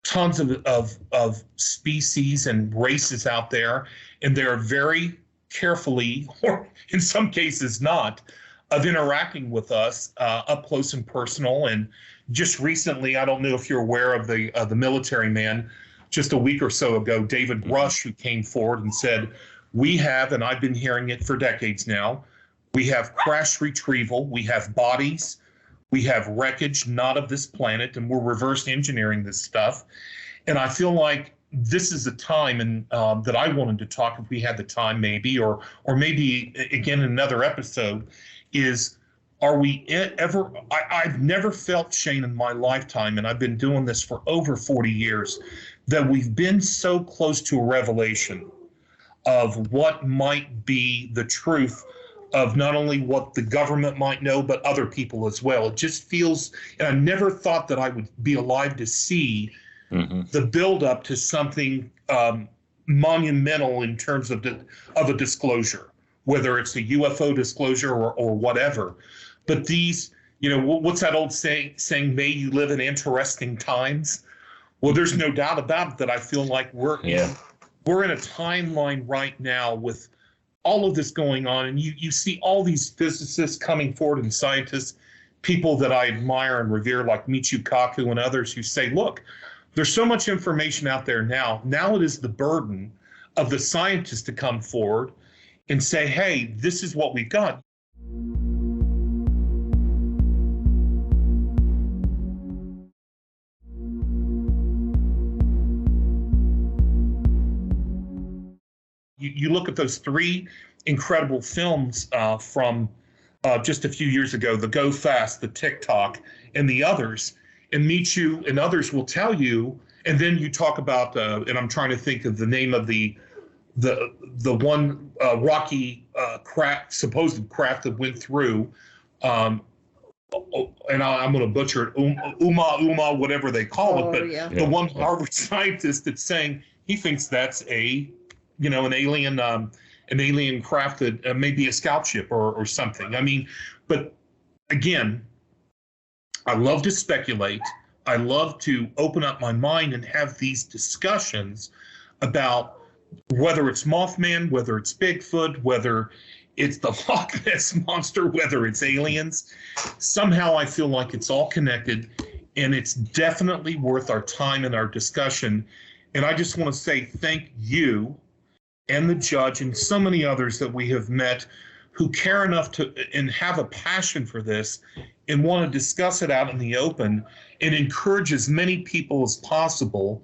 tons of species and races out there, and they're very carefully, or in some cases not, of interacting with us up close and personal. And just recently, I don't know if you're aware of the military man, just a week or so ago, David Rush, who came forward and said, we have, and I've been hearing it for decades now, we have crash retrieval, we have bodies, we have wreckage not of this planet, and we're reverse engineering this stuff. And I feel like this is a time, and that I wanted to talk, if we had the time maybe, or maybe again in another episode, is, are we ever, I've never felt, Shane, in my lifetime, and I've been doing this for over 40 years, that we've been so close to a revelation of what might be the truth of not only what the government might know, but other people as well. It just feels, and I never thought that I would be alive to see the buildup to something monumental in terms of a disclosure, whether it's a UFO disclosure or whatever. But these, what's that old saying, may you live in interesting times? Well, there's no doubt about it that I feel like we're in a timeline right now with all of this going on, and you see all these physicists coming forward and scientists, people that I admire and revere like Michio Kaku and others, who say, look, there's so much information out there now. Now it is the burden of the scientists to come forward and say, hey, this is what we've got. You look at those three incredible films from just a few years ago, the Go Fast, the TikTok, and the others, and Michio and others will tell you, and then you talk about, and I'm trying to think of the name of the one rocky supposed craft that went through, and I'm going to butcher it, Uma, whatever they call it, but the one Harvard scientist that's saying he thinks that's an alien craft that may be a scout ship or something. I mean, But again, I love to speculate. I love to open up my mind and have these discussions about whether it's Mothman, whether it's Bigfoot, whether it's the Loch Ness Monster, whether it's aliens. Somehow I feel like it's all connected, and it's definitely worth our time and our discussion. And I just want to say thank you and the judge and so many others that we have met who care enough to and have a passion for this and want to discuss it out in the open and encourage as many people as possible,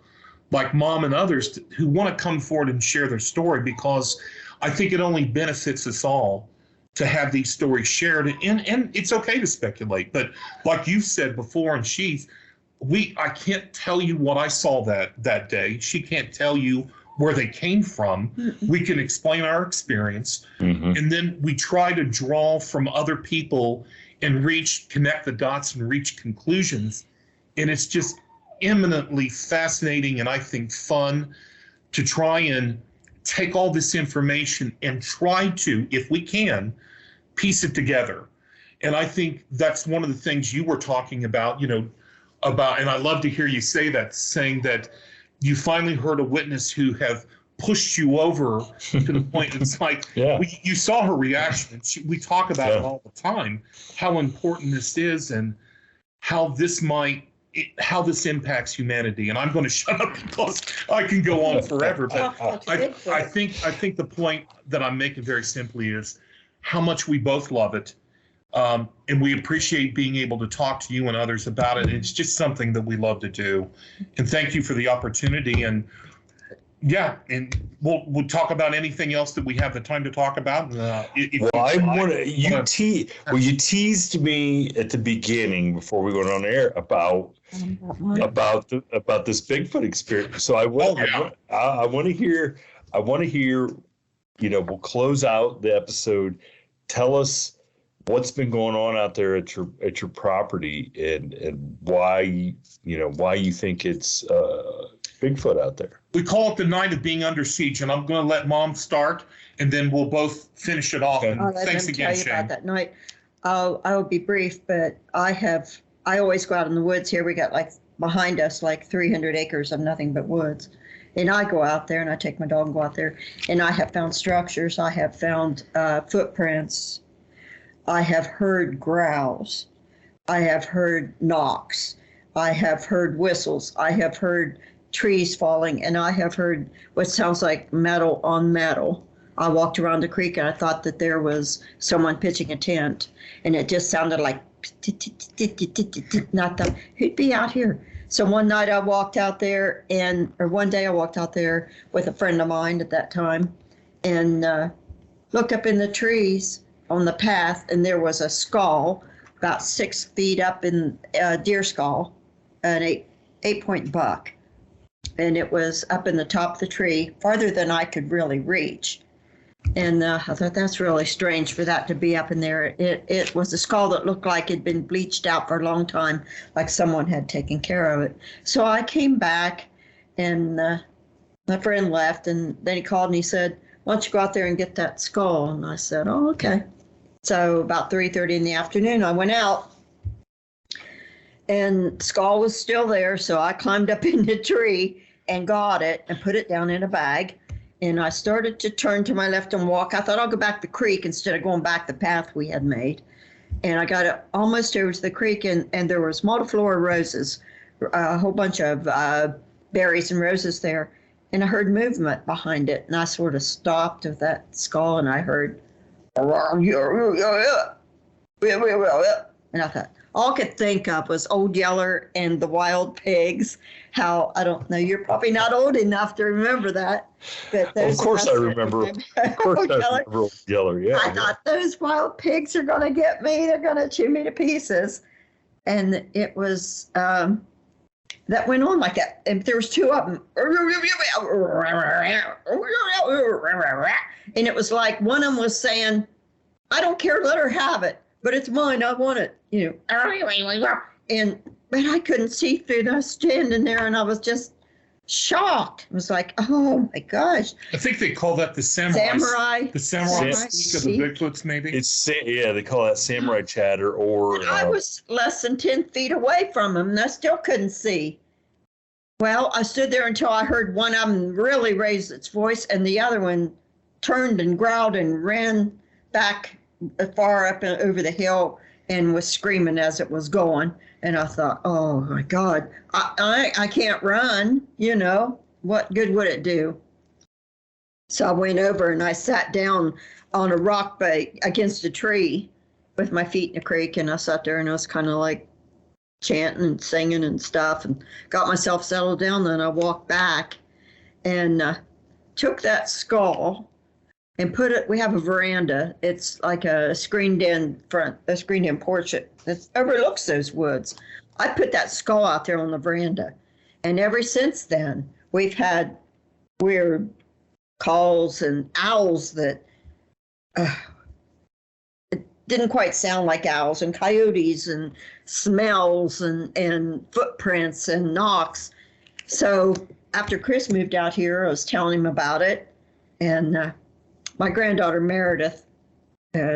like Mom and others, who want to come forward and share their story, because I think it only benefits us all to have these stories shared. And it's okay to speculate, but like you said before, and I can't tell you what I saw that day. She can't tell you where they came from. We can explain our experience, and then we try to draw from other people and connect the dots and reach conclusions. And it's just eminently fascinating and I think fun to try and take all this information and try to, if we can, piece it together. And I think that's one of the things you were talking about, and I love to hear you say that, saying that you finally heard a witness who have pushed you over to the point it's like, you saw her reaction. We talk about it all the time, how important this is and how this impacts humanity. And I'm going to shut up because I can go on forever. But I think the point that I'm making very simply is how much we both love it. And we appreciate being able to talk to you and others about it. It's just something that we love to do. And thank you for the opportunity. And and we'll talk about anything else that we have the time to talk about. You teased me at the beginning before we went on air about this Bigfoot experience. So I want to hear. We'll close out the episode. Tell us what's been going on out there at your property and why you think it's Bigfoot out there. We call it the night of being under siege, and I'm going to let Mom start, and then we'll both finish it off. And thanks again, Shane. About that night. I will be brief, but I always go out in the woods here. We got behind us 300 acres of nothing but woods. And I go out there and I take my dog and go out there, and I have found structures. I have found footprints. I have heard growls. I have heard knocks. I have heard whistles. I have heard trees falling, and I have heard what sounds like metal on metal. I walked around the creek and I thought that there was someone pitching a tent, and it just sounded like, and I thought, who'd be out here? So one day I walked out there with a friend of mine at that time, and looked up in the trees on the path, and there was a skull about 6 feet up in a deer skull, an 8-point buck. And it was up in the top of the tree, farther than I could really reach. And I thought, that's really strange for that to be up in there. It was a skull that looked like it'd been bleached out for a long time, like someone had taken care of it. So I came back, and my friend left, and then he called and he said, why don't you go out there and get that skull? And I said, oh, okay. So about 3:30 in the afternoon, I went out, and the skull was still there. So I climbed up in the tree and got it and put it down in a bag. And I started to turn to my left and walk. I thought I'll go back the creek instead of going back the path we had made. And I got almost over to the creek, and there was multiflora roses, a whole bunch of berries and roses there. And I heard movement behind it. And I sort of stopped with that skull, and I heard, and I thought, all I could think of was Old Yeller and the Wild Pigs. How, I don't know, you're probably not old enough to remember that. But of course I remember. Of course I remember Old Yeller, yeah. I thought, those wild pigs are going to get me. They're going to chew me to pieces. And it was, that went on like that. And there was two of them. And it was like one of them was saying, I don't care, let her have it. But it's mine, I want it, But I couldn't see through. I was standing there, and I was just shocked. It was like, oh my gosh. I think they call that the samurai. The samurai Samurai speak of the Bigfoots, maybe. Yeah, they call that samurai chatter, or And I was less than 10 feet away from him, and I still couldn't see. Well, I stood there until I heard one of them really raise its voice, and the other one turned and growled and ran back far up and over the hill and was screaming as it was going. And I thought, oh my God, I can't run, you know, what good would it do? So I went over and I sat down on a rock bank against a tree with my feet in the creek, and I sat there and I was kind of like chanting and singing and stuff, and got myself settled down. Then I walked back and took that skull and put it, we have a veranda. It's like a screened-in porch that overlooks those woods. I put that skull out there on the veranda. And ever since then, we've had weird calls and owls that it didn't quite sound like owls, and coyotes and smells and footprints and knocks. So after Chris moved out here, I was telling him about it. And my granddaughter Meredith,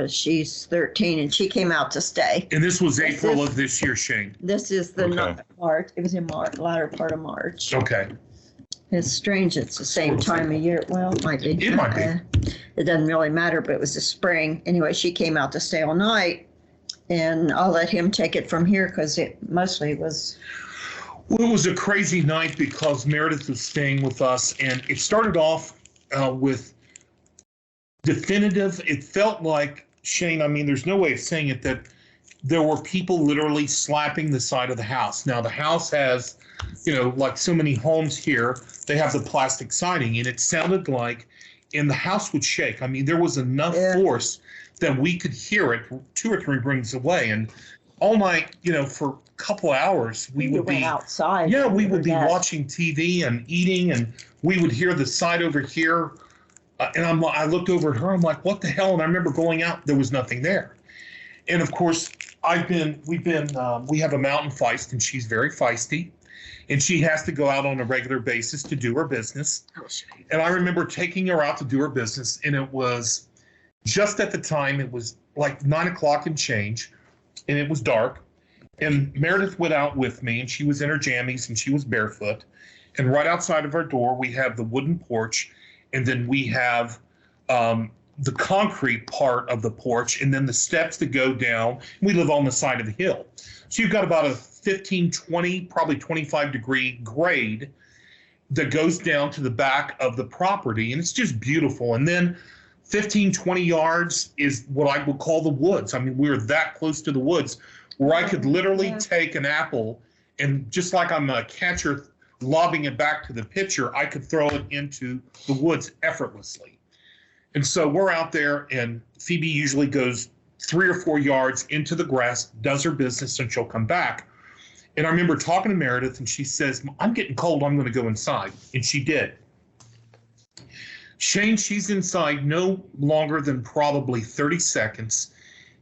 she's 13, and she came out to stay. And this was April of this year, Shane. This is the March. It was in March, latter part of March. Okay. It's strange. It's the same time of year. Well, it might be. It might be. It doesn't really matter, but it was the spring. Anyway, she came out to stay all night, and I'll let him take it from here because it mostly was. Well, it was a crazy night because Meredith was staying with us, and it started off with definitive. It felt like, Shane, I mean, there's no way of saying it, that there were people literally slapping the side of the house. Now, the house has, you know, like so many homes here, they have the plastic siding, and it sounded like, and the house would shake. I mean, there was enough force that we could hear it 2 or 3 rings away. And all night, you know, for a couple hours, we would be outside. Yeah, we would be watching TV and eating, and we would hear the side over here. And I looked over at her. I'm like, what the hell? And I remember going out. There was nothing there. And of course, we have a mountain feist, and she's very feisty, and she has to go out on a regular basis to do her business. And I remember taking her out to do her business, and it was just at the time, it was like 9 o'clock and change, and it was dark. And Meredith went out with me, and she was in her jammies, and she was barefoot. And right outside of our door, we have the wooden porch, and then we have the concrete part of the porch, and then the steps that go down. We live on the side of the hill. So you've got about a 15, 20, probably 25-degree grade that goes down to the back of the property, and it's just beautiful. And then 15, 20 yards is what I would call the woods. I mean, we're that close to the woods where I could literally take an apple, and just like I'm a catcher lobbing it back to the pitcher, I could throw it into the woods effortlessly. And so we're out there, and Phoebe usually goes 3 or 4 yards into the grass, does her business, and she'll come back. And I remember talking to Meredith, and she says, I'm getting cold, I'm going to go inside. And she did. Shane, she's inside no longer than probably 30 seconds.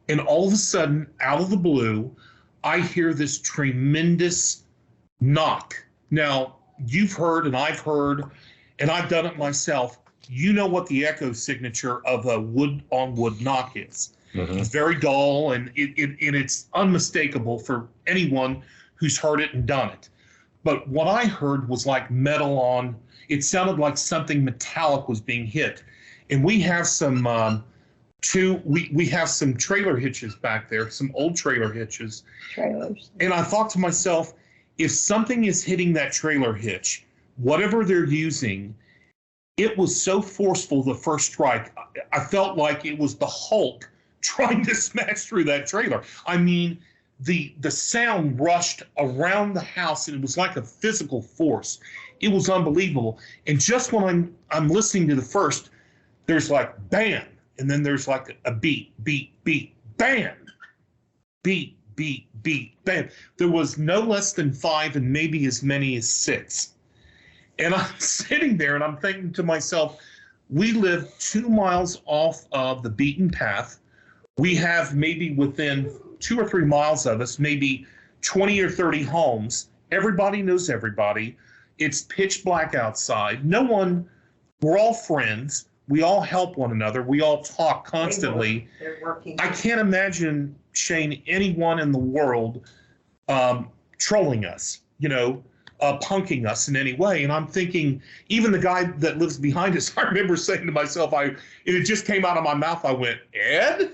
And all of a sudden, out of the blue, I hear this tremendous knock. Now, you've heard, and I've heard, and I've done it myself. You know what the echo signature of a wood-on-wood knock is. Mm-hmm. It's very dull, and it's unmistakable for anyone who's heard it and done it. But what I heard was like metal on. It sounded like something metallic was being hit. And we have some we have some trailer hitches back there, some old trailer hitches. Trailers. And I thought to myself, if something is hitting that trailer hitch, whatever they're using, it was so forceful the first strike. I felt like it was the Hulk trying to smash through that trailer. I mean, the sound rushed around the house, and it was like a physical force. It was unbelievable. And just when I'm listening to the first, there's like bam, and then there's like a beat, beat, beat, bam, beat, beat, beat, bam. There was no less than 5 and maybe as many as 6. And I'm sitting there and I'm thinking to myself, we live 2 miles off of the beaten path. We have maybe within 2 or 3 miles of us, maybe 20 or 30 homes. Everybody knows everybody. It's pitch black outside. No one, we're all friends. We all help one another. We all talk constantly. They're working. I can't imagine, Shane, anyone in the world trolling us, punking us in any way. And I'm thinking, even the guy that lives behind us, I remember saying to myself, and it just came out of my mouth, I went, Ed?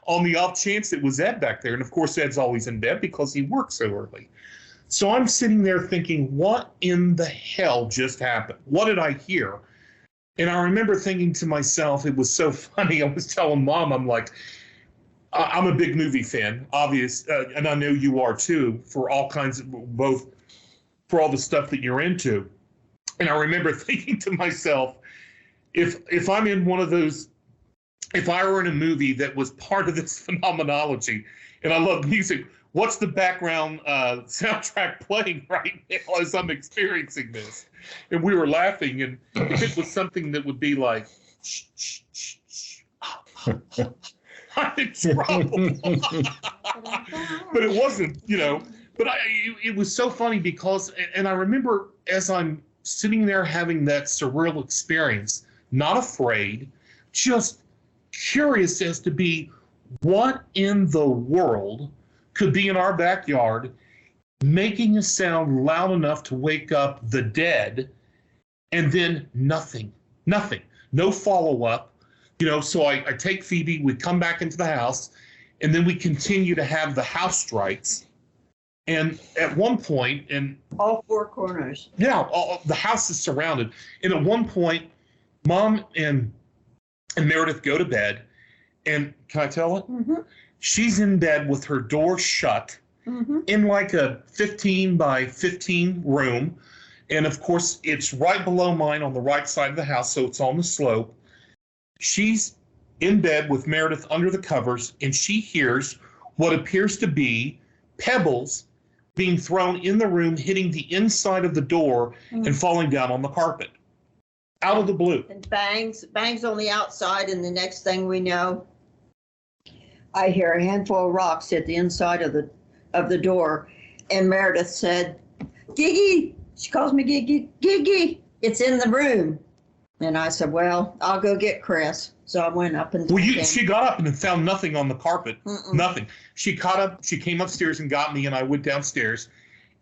On the off chance it was Ed back there. And of course, Ed's always in bed because he works so early. So I'm sitting there thinking, what in the hell just happened? What did I hear? And I remember thinking to myself, it was so funny. I was telling Mom, I'm like, I'm a big movie fan, obvious, and I know you are too, for all kinds of, both for all the stuff that you're into. And I remember thinking to myself, if I'm in one of those, if I were in a movie that was part of this phenomenology, and I love music, what's the background soundtrack playing right now as I'm experiencing this? And we were laughing, and if it was something that would be like, shh, shh, shh, shh, I'm in trouble. But it wasn't, but it was so funny because, and I remember as I'm sitting there having that surreal experience, not afraid, just curious as to be what in the world could be in our backyard making a sound loud enough to wake up the dead, and then nothing, no follow-up. So I take Phoebe, we come back into the house, and then we continue to have the house strikes. And at one point, and all four corners. Yeah, the house is surrounded. And at one point, Mom and Meredith go to bed, and can I tell it? Mm-hmm. She's in bed with her door shut, Mm-hmm. in like a 15 by 15 room. And of course, it's right below mine on the right side of the house, so it's on the slope. She's in bed with Meredith under the covers, and she hears what appears to be pebbles being thrown in the room, hitting the inside of the door and falling down on the carpet. Out of the blue. And bangs on the outside, and the next thing we know, I hear a handful of rocks hit the inside of the door, and Meredith said, "Giggy," she calls me Giggy, "Giggy, it's in the room." And I said, "Well, I'll go get Chris." So I went up and she got up and found nothing on the carpet. Mm-mm. Nothing. She came upstairs and got me, and I went downstairs,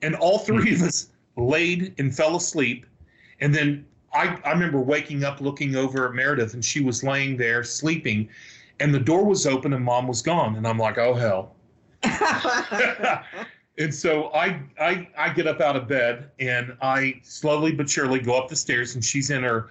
and all three of us laid and fell asleep. And then I remember waking up, looking over at Meredith, and she was laying there sleeping, and the door was open and Mom was gone. And I'm like, oh hell. And so I get up out of bed, and I slowly but surely go up the stairs, and she's in her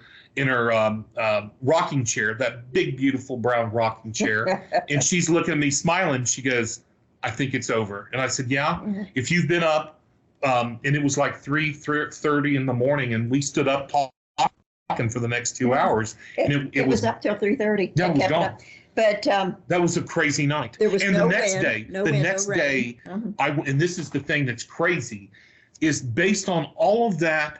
rocking chair, that big, beautiful brown rocking chair. And she's looking at me smiling. She goes, "I think it's over." And I said, "Yeah, if you've been up," and it was like 3:30 in the morning, and we stood up talking for the next 2 hours. And it was up till 3:30. Yeah, it was gone. But that was a crazy night. There was and no the next wind, day, no the wind, next no day, rain. and this is the thing that's crazy, is based on all of that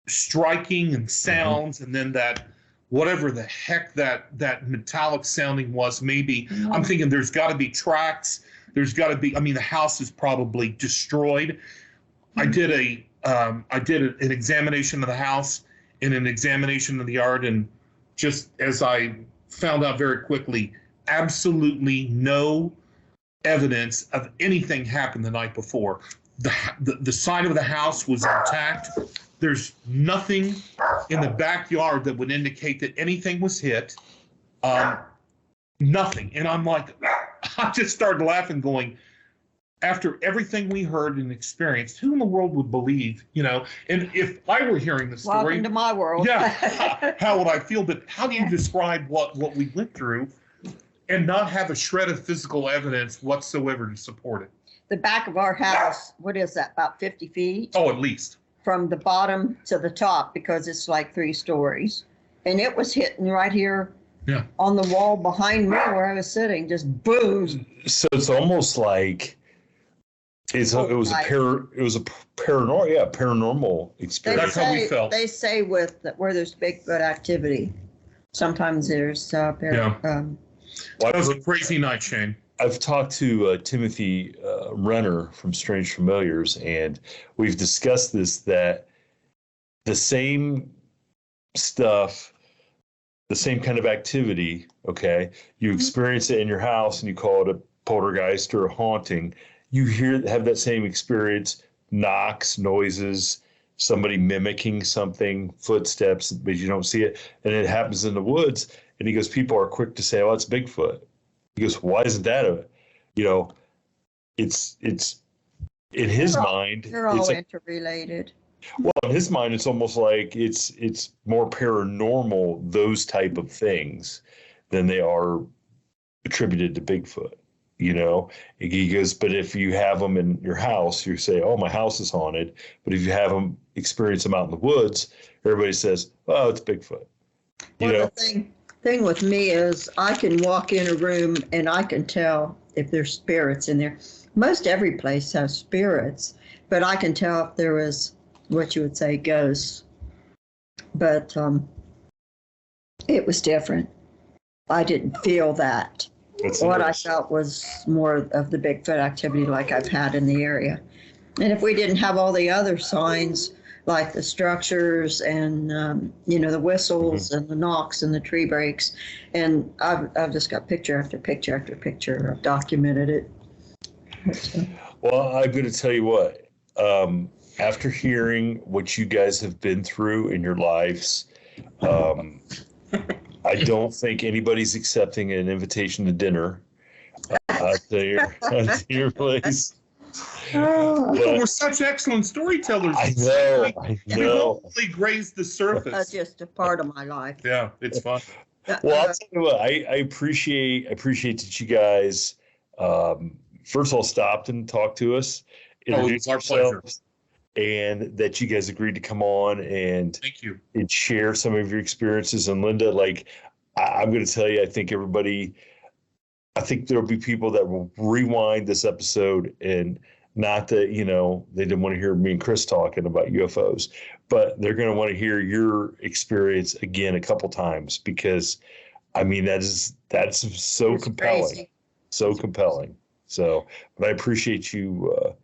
striking and sounds, and then that whatever the heck that metallic sounding was, maybe I'm thinking there's got to be tracks. There's got to be. I mean, the house is probably destroyed. I did an examination of the house and an examination of the yard, and just as I found out very quickly, absolutely no evidence of anything happened the night before. The side of the house was intact. There's nothing in the backyard that would indicate that anything was hit. Nothing. And I'm like, I just started laughing, going, after everything we heard and experienced, who in the world would believe, And if I were hearing the story, welcome to my world. Yeah, how would I feel? But how do you describe what we went through and not have a shred of physical evidence whatsoever to support it? The back of our house, what is that, about 50 feet? Oh, at least. From the bottom to the top, because it's like 3 stories. And it was hitting right here on the wall behind me where I was sitting, just boom. So it's almost like it was a paranormal experience. That's how we felt. They say where there's Bigfoot activity, sometimes there's that was a crazy night, Shane. I've talked to Timothy Renner from Strange Familiars, and we've discussed this, that the same stuff, the same kind of activity, okay, you experience it in your house and you call it a poltergeist or a haunting. You have that same experience, knocks, noises, somebody mimicking something, footsteps, but you don't see it. And it happens in the woods. And he goes, people are quick to say, oh, it's Bigfoot. He goes, why isn't that it's in his mind. They're all interrelated. Well, in his mind, it's almost like it's more paranormal, those type of things, than they are attributed to Bigfoot. He goes, but if you have them in your house, you say, oh, my house is haunted. But if you have them experience them out in the woods, everybody says, oh, it's Bigfoot. The thing with me is I can walk in a room and I can tell if there's spirits in there. Most every place has spirits, but I can tell if there was what you would say ghosts. But it was different. I didn't feel that. What I felt was more of the Bigfoot activity like I've had in the area. And if we didn't have all the other signs, like the structures and, the whistles and the knocks and the tree breaks, and I've just got picture after picture after picture. I've documented it. Well, I'm going to tell you what, after hearing what you guys have been through in your lives, I don't think anybody's accepting an invitation to dinner to your place. We're such excellent storytellers. I know. We hopefully grazed the surface. That's just a part of my life. Yeah, it's fun. Well, I'll tell you what, I appreciate that you guys, first of all, stopped and talked to us. It's our pleasure. And that you guys agreed to come on and thank you and share some of your experiences. And Linda, I'm going to tell you, I think there'll be people that will rewind this episode, and not that, they didn't want to hear me and Chris talking about UFOs, but they're going to want to hear your experience again a couple times, because that's so compelling, crazy. So compelling. So, but I appreciate you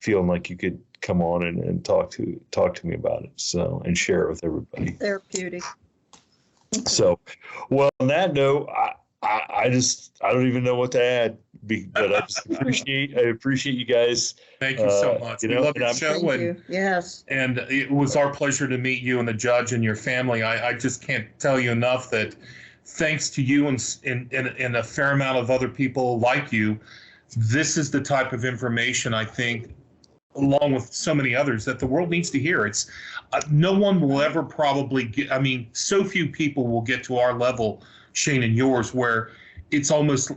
feeling like you could come on and talk to me about it, so, and share it with everybody. Therapeutic. So, well, on that note, I don't even know what to add, but I just appreciate you guys. Thank you so much. We love your show. Yes. And it was our pleasure to meet you and the judge and your family. I just can't tell you enough that thanks to you and a fair amount of other people like you, this is the type of information I think, along with so many others, that the world needs to hear. It's no one will ever probably get, so few people will get to our level, Shane, and yours, where it's almost,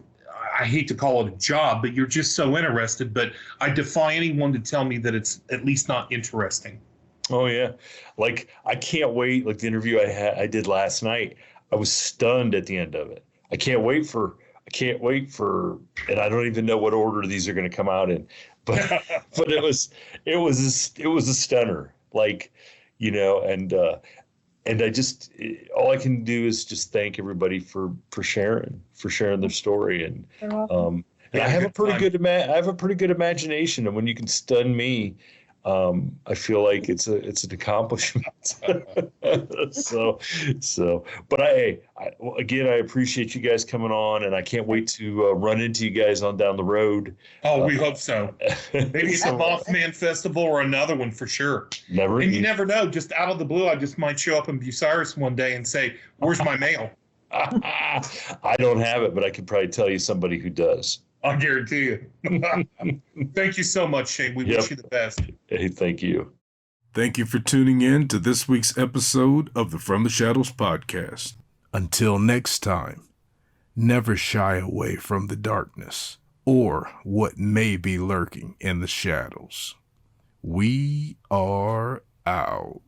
I hate to call it a job, but you're just so interested. But I defy anyone to tell me that it's at least not interesting. Oh yeah. I can't wait. Like the interview I did last night, I was stunned at the end of it. I can't wait for, and I don't even know what order these are going to come out in, but it was a stunner, and I just, all I can do is just thank everybody for sharing their story. And I have a pretty good imagination, and when you can stun me, I feel like it's an accomplishment. But again, I appreciate you guys coming on, and I can't wait to run into you guys on down the road. Oh, we hope so. Maybe it's a Mothman Festival or another one for sure. You never know. Just out of the blue, I just might show up in Bucyrus one day and say, "Where's my mail?" I don't have it, but I could probably tell you somebody who does. I guarantee you. Thank you so much, Shane. We wish you the best. Hey, thank you. Thank you for tuning in to this week's episode of the From the Shadows podcast. Until next time, never shy away from the darkness or what may be lurking in the shadows. We are out.